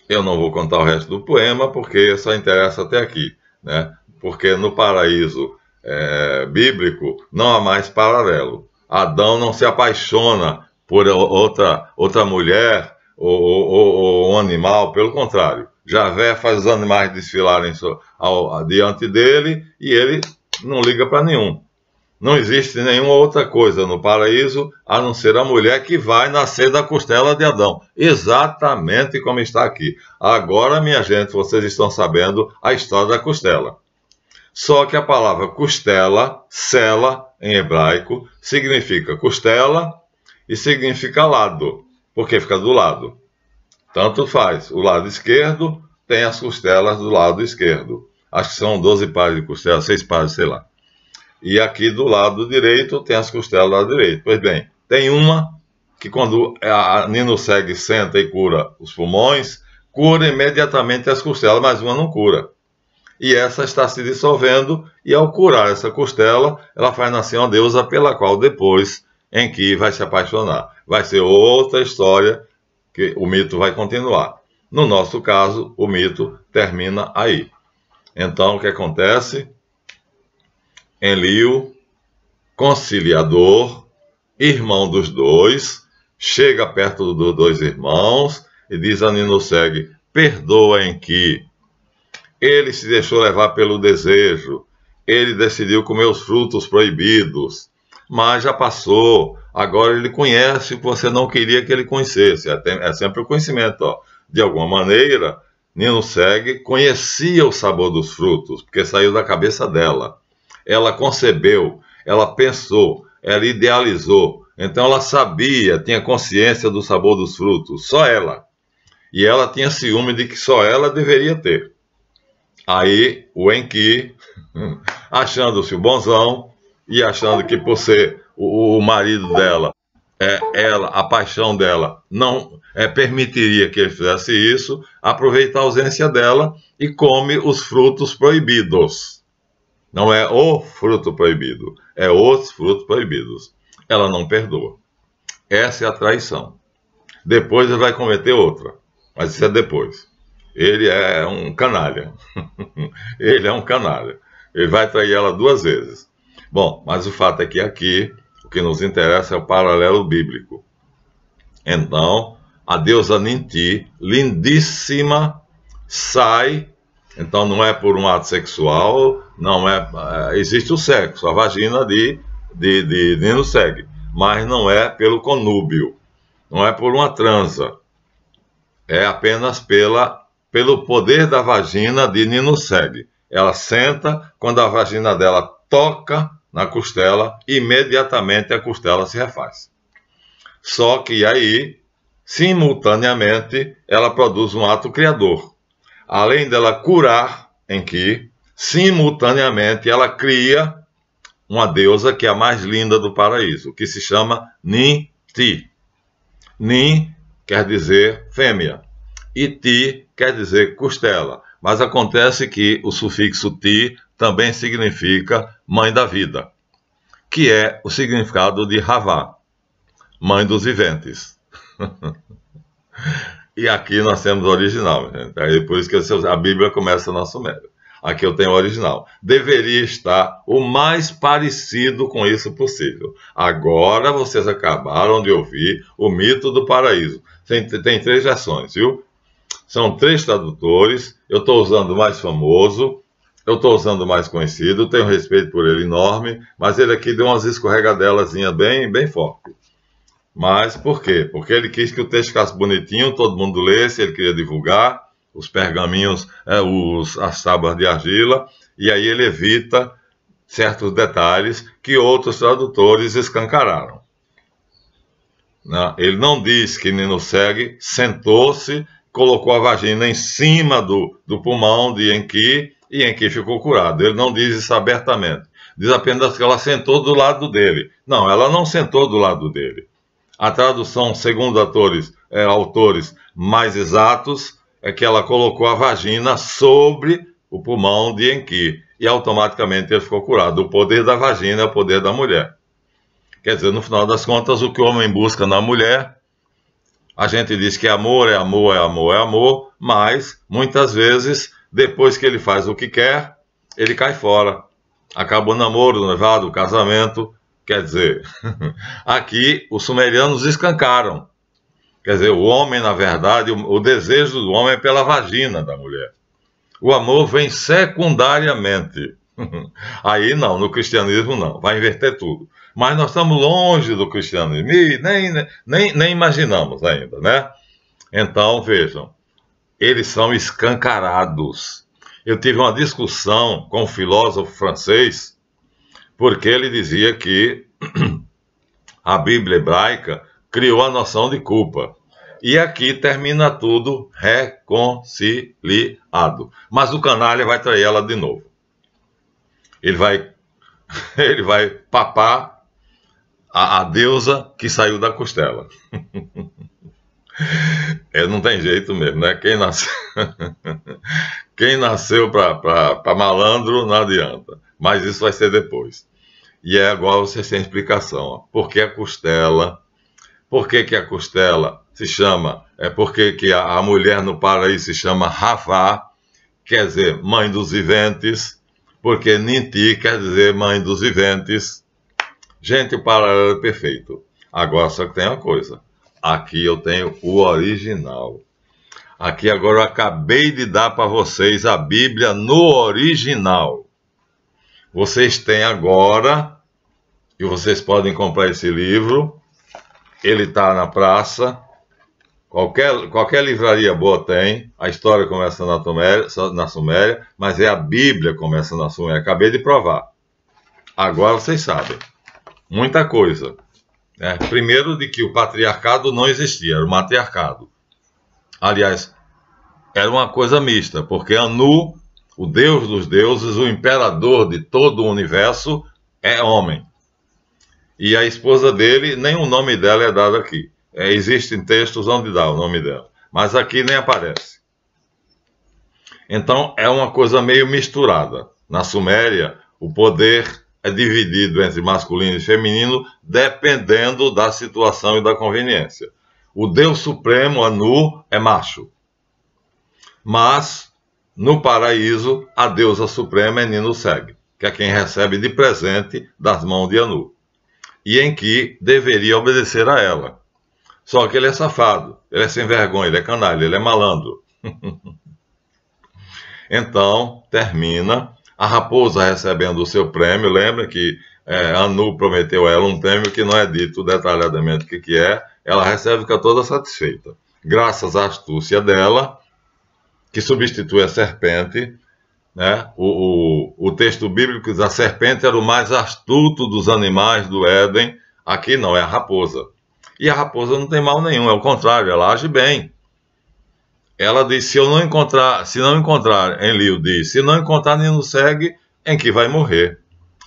Eu não vou contar o resto do poema, porque só interessa até aqui, né? Porque no paraíso bíblico não há mais paralelo. Adão não se apaixona por outra mulher ou um animal, pelo contrário. Javé faz os animais desfilarem diante dele e ele não liga para nenhum. Não existe nenhuma outra coisa no paraíso a não ser a mulher que vai nascer da costela de Adão. Exatamente como está aqui. Agora, minha gente, vocês estão sabendo a história da costela. Só que a palavra costela, sela, em hebraico, significa costela e significa lado, porque fica do lado. Tanto faz. O lado esquerdo tem as costelas do lado esquerdo. Acho que são 12 pares de costelas, 6 pares, sei lá. E aqui do lado direito tem as costelas do lado direito. Pois bem, tem uma que quando a Ninurseg senta e cura os pulmões, cura imediatamente as costelas, mas uma não cura. E essa está se dissolvendo, e ao curar essa costela, ela faz nascer uma deusa pela qual depois, em que vai se apaixonar. Vai ser outra história que o mito vai continuar. No nosso caso, o mito termina aí. Então, o que acontece? Enlil, conciliador, irmão dos dois, chega perto dos dois irmãos e diz a Ninurseg: perdoa Enki. Ele se deixou levar pelo desejo, ele decidiu comer os frutos proibidos, mas já passou, agora ele conhece o que você não queria que ele conhecesse. É sempre o conhecimento, ó. De alguma maneira, Ninurseg conhecia o sabor dos frutos, porque saiu da cabeça dela. Ela concebeu, ela pensou, ela idealizou. Então ela sabia, tinha consciência do sabor dos frutos, só ela. E ela tinha ciúme de que só ela deveria ter. Aí o Enki, achando-se o bonzão e achando que por ser o marido dela, a paixão dela não permitiria que ele fizesse isso, aproveita a ausência dela e come os frutos proibidos. Não é o fruto proibido, é os frutos proibidos. Ela não perdoa. Essa é a traição. Depois ele vai cometer outra, mas isso é depois. Ele é um canalha. Ele é um canalha. Ele vai trair ela 2 vezes. Bom, mas o fato é que aqui, o que nos interessa é o paralelo bíblico. Então, a deusa Ninti, lindíssima, sai. Então não é por um ato sexual, não existe o sexo, a vagina de Ninurseg, mas não é pelo conúbio, não é por uma transa, é apenas pela pelo poder da vagina de Ninuseg. Ela senta, quando a vagina dela toca na costela, imediatamente a costela se refaz. Só que aí, simultaneamente, ela produz um ato criador. Além dela curar Enki, simultaneamente ela cria uma deusa que é a mais linda do paraíso, que se chama Nin-Ti. Nin quer dizer fêmea e Ti quer dizer costela. Mas acontece que o sufixo Ti também significa mãe da vida, que é o significado de Havá, mãe dos viventes. E aqui nós temos o original, gente. É por isso que a Bíblia começa na Suméria. Aqui eu tenho o original. Deveria estar o mais parecido com isso possível. Agora vocês acabaram de ouvir o mito do paraíso. Tem 3 versões, viu? São 3 tradutores. Eu estou usando o mais famoso. Eu estou usando o mais conhecido. Tenho respeito por ele enorme. Mas ele aqui deu umas escorregadelazinhas bem fortes. Mas por quê? Porque ele quis que o texto ficasse bonitinho, todo mundo lesse, ele queria divulgar os pergaminhos, as tábuas de argila, e aí ele evita certos detalhes que outros tradutores escancararam. Ele não diz que Ninuseg sentou-se, colocou a vagina em cima do pulmão de Enki, e Enki ficou curado. Ele não diz isso abertamente. Diz apenas que ela sentou do lado dele. Não, ela não sentou do lado dele. A tradução, segundo autores mais exatos, é que ela colocou a vagina sobre o pulmão de Enki e automaticamente ele ficou curado. O poder da vagina é o poder da mulher. Quer dizer, no final das contas, o que o homem busca na mulher, a gente diz que amor é amor, é amor, é amor, mas muitas vezes, depois que ele faz o que quer, ele cai fora. Acaba o namoro, o noivado, o casamento. Quer dizer, aqui os sumerianos escancaram. Quer dizer, o homem, na verdade, o desejo do homem é pela vagina da mulher. O amor vem secundariamente. Aí não, no cristianismo não, vai inverter tudo. Mas nós estamos longe do cristianismo e nem imaginamos ainda, né? Então, vejam, eles são escancarados. Eu tive uma discussão com um filósofo francês, porque ele dizia que a Bíblia hebraica criou a noção de culpa. E aqui termina tudo reconciliado. Mas o canalha vai trair ela de novo. Ele vai papar a deusa que saiu da costela. Não tem jeito mesmo, né? Quem nasceu para malandro não adianta. Mas isso vai ser depois. E agora vocês têm explicação. Ó. Por que a costela? Por que a costela se chama? Porque que a mulher no paraíso se chama Havá, quer dizer mãe dos viventes. Porque Ninti quer dizer mãe dos viventes. Gente, o paralelo é perfeito. Agora só que tem uma coisa. Aqui eu tenho o original. Aqui agora eu acabei de dar para vocês a Bíblia no original. Vocês têm agora, e vocês podem comprar esse livro. Ele está na praça. Qualquer livraria boa tem. A história começa na Suméria, mas a Bíblia começa na Suméria. Acabei de provar. Agora vocês sabem. Muita coisa. Primeiro, de que o patriarcado não existia, era o matriarcado. Aliás, era uma coisa mista, porque Anu, o deus dos deuses, o imperador de todo o universo, é homem. E a esposa dele, nem o nome dela é dado aqui. Existem textos onde dá o nome dela, mas aqui nem aparece. Então, é uma coisa meio misturada. Na Suméria, o poder é dividido entre masculino e feminino, dependendo da situação e da conveniência. O Deus Supremo, Anu, é macho. Mas, no paraíso, a deusa suprema é Ninuseg, que é quem recebe de presente das mãos de Anu. E Enki deveria obedecer a ela. Só que ele é safado, ele é sem vergonha, ele é canalha, ele é malandro. Então, termina a raposa recebendo o seu prêmio. Lembra que Anu prometeu a ela um prêmio que não é dito detalhadamente o que é. Ela recebe, fica toda satisfeita. Graças à astúcia dela, que substitui a serpente, né? O texto bíblico diz que a serpente era o mais astuto dos animais do Éden. Aqui não, é a raposa. E a raposa não tem mal nenhum, é o contrário, ela age bem. Ela diz, se não encontrar, Enlil diz, se não encontrar, nem nos segue, em que vai morrer.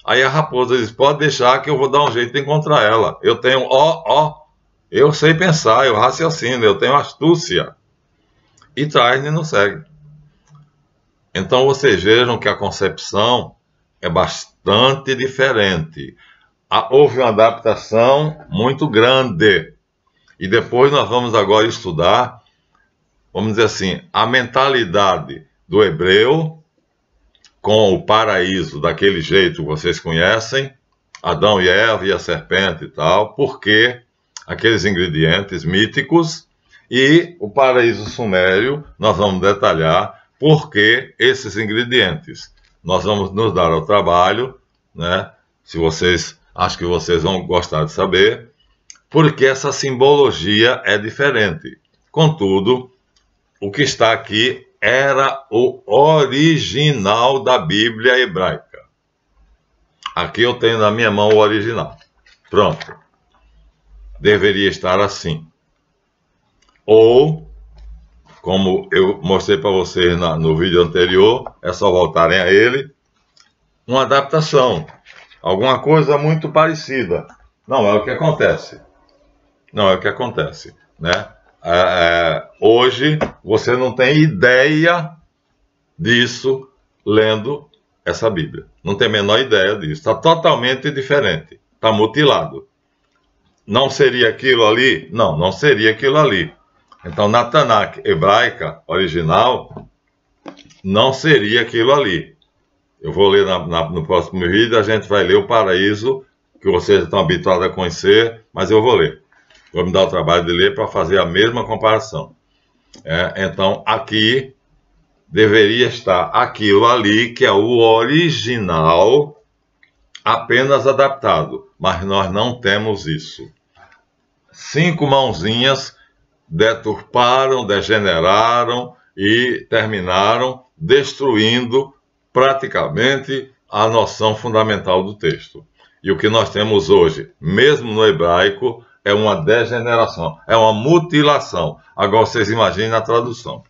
Aí a raposa diz, pode deixar que eu vou dar um jeito de encontrar ela. Eu tenho, eu sei pensar, eu raciocino, eu tenho astúcia. E traz nem nos segue. Então vocês vejam que a concepção é bastante diferente. Houve uma adaptação muito grande. E depois nós vamos agora estudar, vamos dizer assim, a mentalidade do hebreu com o paraíso daquele jeito que vocês conhecem, Adão e Eva e a serpente e tal, porque aqueles ingredientes míticos, e o paraíso sumério, nós vamos detalhar porque esses ingredientes. Nós vamos nos dar ao trabalho, né? Se vocês, acho que vocês vão gostar de saber, porque essa simbologia é diferente. Contudo, o que está aqui era o original da Bíblia hebraica. Aqui eu tenho na minha mão o original. Pronto. Deveria estar assim. Ou, como eu mostrei para vocês no vídeo anterior, é só voltarem a ele, uma adaptação. Alguma coisa muito parecida. Não é o que acontece. Não é o que acontece, né? Hoje você não tem ideia disso lendo essa Bíblia. Não tem a menor ideia disso. Está totalmente diferente. Está mutilado. Não seria aquilo ali? Não, não seria aquilo ali. Então, na Tanakh hebraica original, não seria aquilo ali. Eu vou ler no próximo vídeo, a gente vai ler o paraíso, que vocês estão habituados a conhecer, mas eu vou ler. Vou me dar o trabalho de ler para fazer a mesma comparação. Então, aqui deveria estar aquilo ali, que é o original, apenas adaptado. Mas nós não temos isso. 5 mãozinhas deturparam, degeneraram e terminaram destruindo praticamente a noção fundamental do texto. E o que nós temos hoje, mesmo no hebraico, é uma degeneração, é uma mutilação. Agora vocês imaginem a tradução.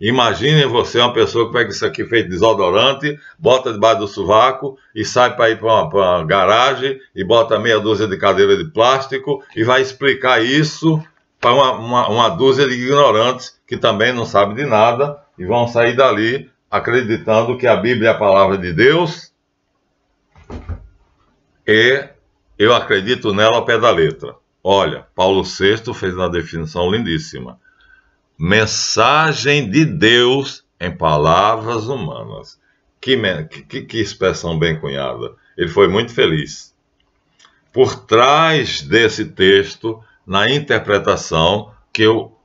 Imaginem você uma pessoa que pega isso aqui feito desodorante, bota debaixo do sovaco e sai para ir para uma garagem e bota meia dúzia de cadeira de plástico e vai explicar isso para uma dúzia de ignorantes que também não sabem de nada e vão sair dali acreditando que a Bíblia é a palavra de Deus e eu acredito nela ao pé da letra. Olha, Paulo VI fez uma definição lindíssima. Mensagem de Deus em palavras humanas. Que expressão bem cunhada. Ele foi muito feliz. Por trás desse texto, na interpretação, que eu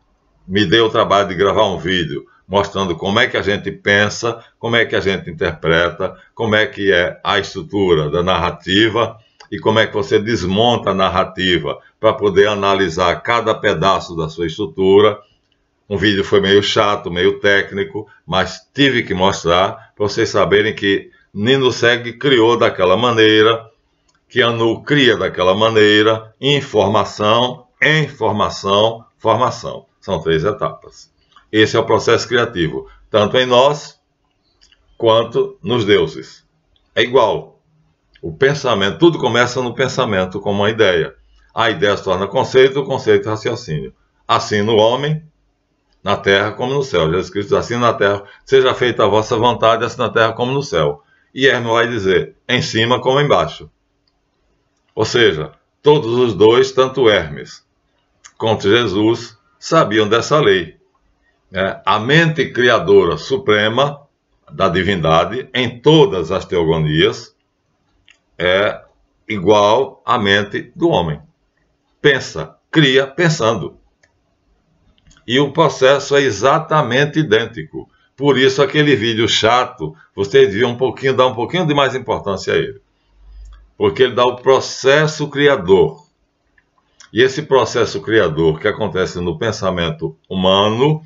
me dei o trabalho de gravar um vídeo mostrando como é que a gente pensa, como é que a gente interpreta, como é que é a estrutura da narrativa e como é que você desmonta a narrativa para poder analisar cada pedaço da sua estrutura. Um vídeo foi meio chato, meio técnico, mas tive que mostrar para vocês saberem que Nino Seg criou daquela maneira, que Anu cria daquela maneira, informação, formação. São 3 etapas. Esse é o processo criativo, tanto em nós quanto nos deuses. É igual. O pensamento, tudo começa no pensamento como uma ideia. A ideia se torna conceito, o conceito raciocínio. Assim no homem, na terra como no céu. Jesus Cristo diz assim na terra, seja feita a vossa vontade, assim na terra como no céu. E Hermes vai dizer, em cima como embaixo. Ou seja, todos os dois, tanto Hermes quanto Jesus, sabiam dessa lei. A mente criadora suprema da divindade, em todas as teogonias, é igual à mente do homem. Pensa, cria pensando. E o processo é exatamente idêntico. Por isso, aquele vídeo chato, vocês deviam dar um pouquinho de mais importância a ele. Porque ele dá o processo criador. E esse processo criador que acontece no pensamento humano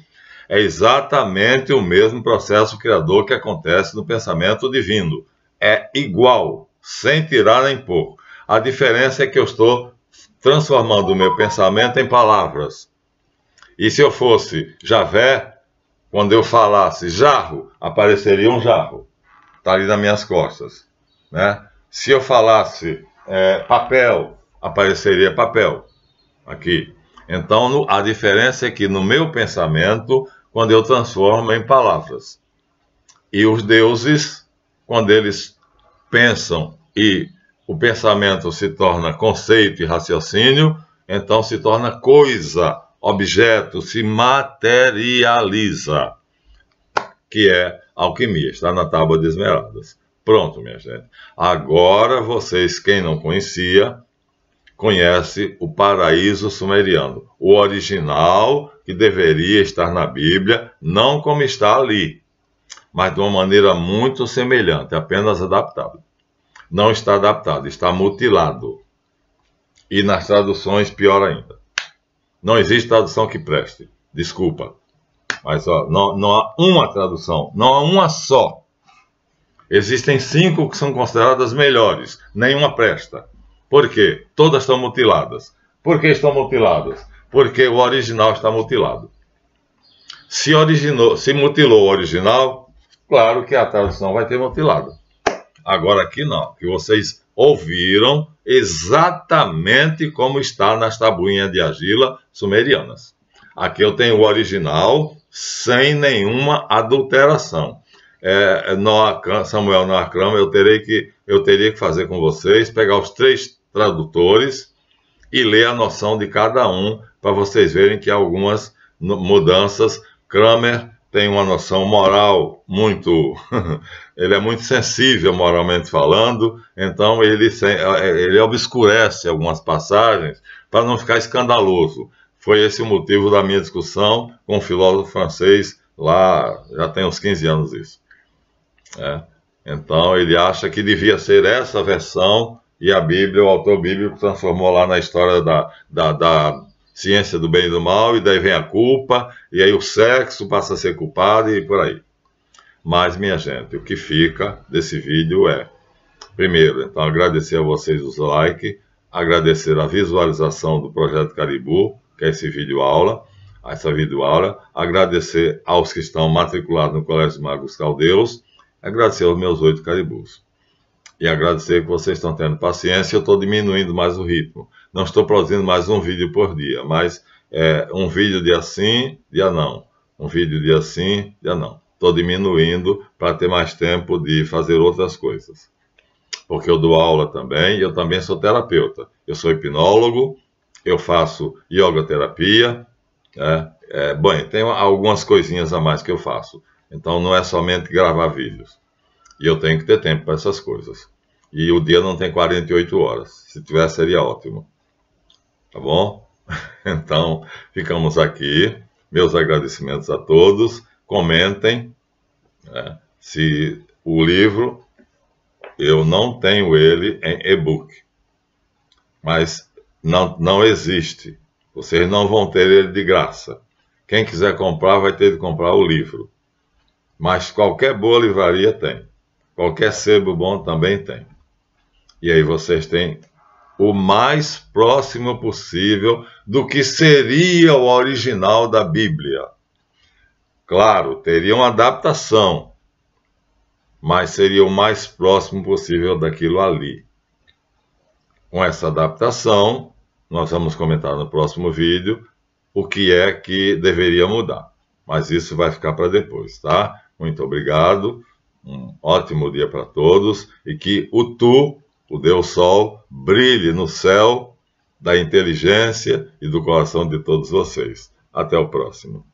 É exatamente o mesmo processo criador que acontece no pensamento divino. É igual, sem tirar nem pôr. A diferença é que eu estou transformando o meu pensamento em palavras. E se eu fosse Javé, quando eu falasse jarro, apareceria um jarro. Está ali nas minhas costas, né? Se eu falasse papel, apareceria papel aqui. Então, a diferença é que no meu pensamento, quando eu transformo em palavras. E os deuses, quando eles pensam e o pensamento se torna conceito e raciocínio, então se torna coisa, objeto, se materializa, que é alquimia, está na Tábua de Esmeraldas. Pronto, minha gente. Agora vocês, quem não conhecia, conhece o paraíso sumeriano, o original que deveria estar na Bíblia, não como está ali, mas de uma maneira muito semelhante, apenas adaptado. Não está adaptado, está mutilado. E nas traduções, pior ainda. Não existe tradução que preste, desculpa. Mas ó, não há uma tradução, não há uma só. Existem 5 que são consideradas melhores, nenhuma presta. Por quê? Todas estão mutiladas. Por que estão mutiladas? Porque o original está mutilado. Se mutilou o original, claro que a tradução vai ter mutilado. Agora aqui não, que vocês ouviram exatamente como está nas tabuinhas de argila sumerianas. Aqui eu tenho o original sem nenhuma adulteração. Samuel Noacrama, eu teria que fazer com vocês, pegar os 3 tradutores e ler a noção de cada um, para vocês verem que há algumas mudanças. Kramer tem uma noção moral muito... ele é muito sensível moralmente falando, então ele obscurece algumas passagens para não ficar escandaloso. Foi esse o motivo da minha discussão com um filósofo francês lá, já tem uns 15 anos isso. Então ele acha que devia ser essa versão, e a Bíblia, o autor bíblico, transformou lá na história da ciência do bem e do mal, e daí vem a culpa, e aí o sexo passa a ser culpado e por aí. Mas, minha gente, o que fica desse vídeo é, primeiro, então, agradecer a vocês os likes, agradecer a visualização do Projeto Caribou, que é esse vídeo-aula, agradecer aos que estão matriculados no Colégio de Magos Caldeus, agradecer aos meus 8 caribus. E agradecer que vocês estão tendo paciência. Eu estou diminuindo mais o ritmo. Não estou produzindo mais um vídeo por dia, mas um vídeo dia sim, dia não. Um vídeo dia sim, dia não. Estou diminuindo para ter mais tempo de fazer outras coisas. Porque eu dou aula também e eu também sou terapeuta. Eu sou hipnólogo, eu faço yoga terapia. Bom, tem algumas coisinhas a mais que eu faço. Então não é somente gravar vídeos. E eu tenho que ter tempo para essas coisas. E o dia não tem 48 horas. Se tivesse, seria ótimo. Tá bom? Então, ficamos aqui. Meus agradecimentos a todos. Comentem. Se o livro, eu não tenho ele em e-book. Mas não existe. Vocês não vão ter ele de graça. Quem quiser comprar, vai ter de comprar o livro. Mas qualquer boa livraria tem. Qualquer sebo bom também tem. E aí vocês têm o mais próximo possível do que seria o original da Bíblia. Claro, teria uma adaptação, mas seria o mais próximo possível daquilo ali. Com essa adaptação, nós vamos comentar no próximo vídeo o que é que deveria mudar. Mas isso vai ficar para depois, tá? Muito obrigado. Um ótimo dia para todos e que o Deus Sol, brilhe no céu da inteligência e do coração de todos vocês. Até o próximo.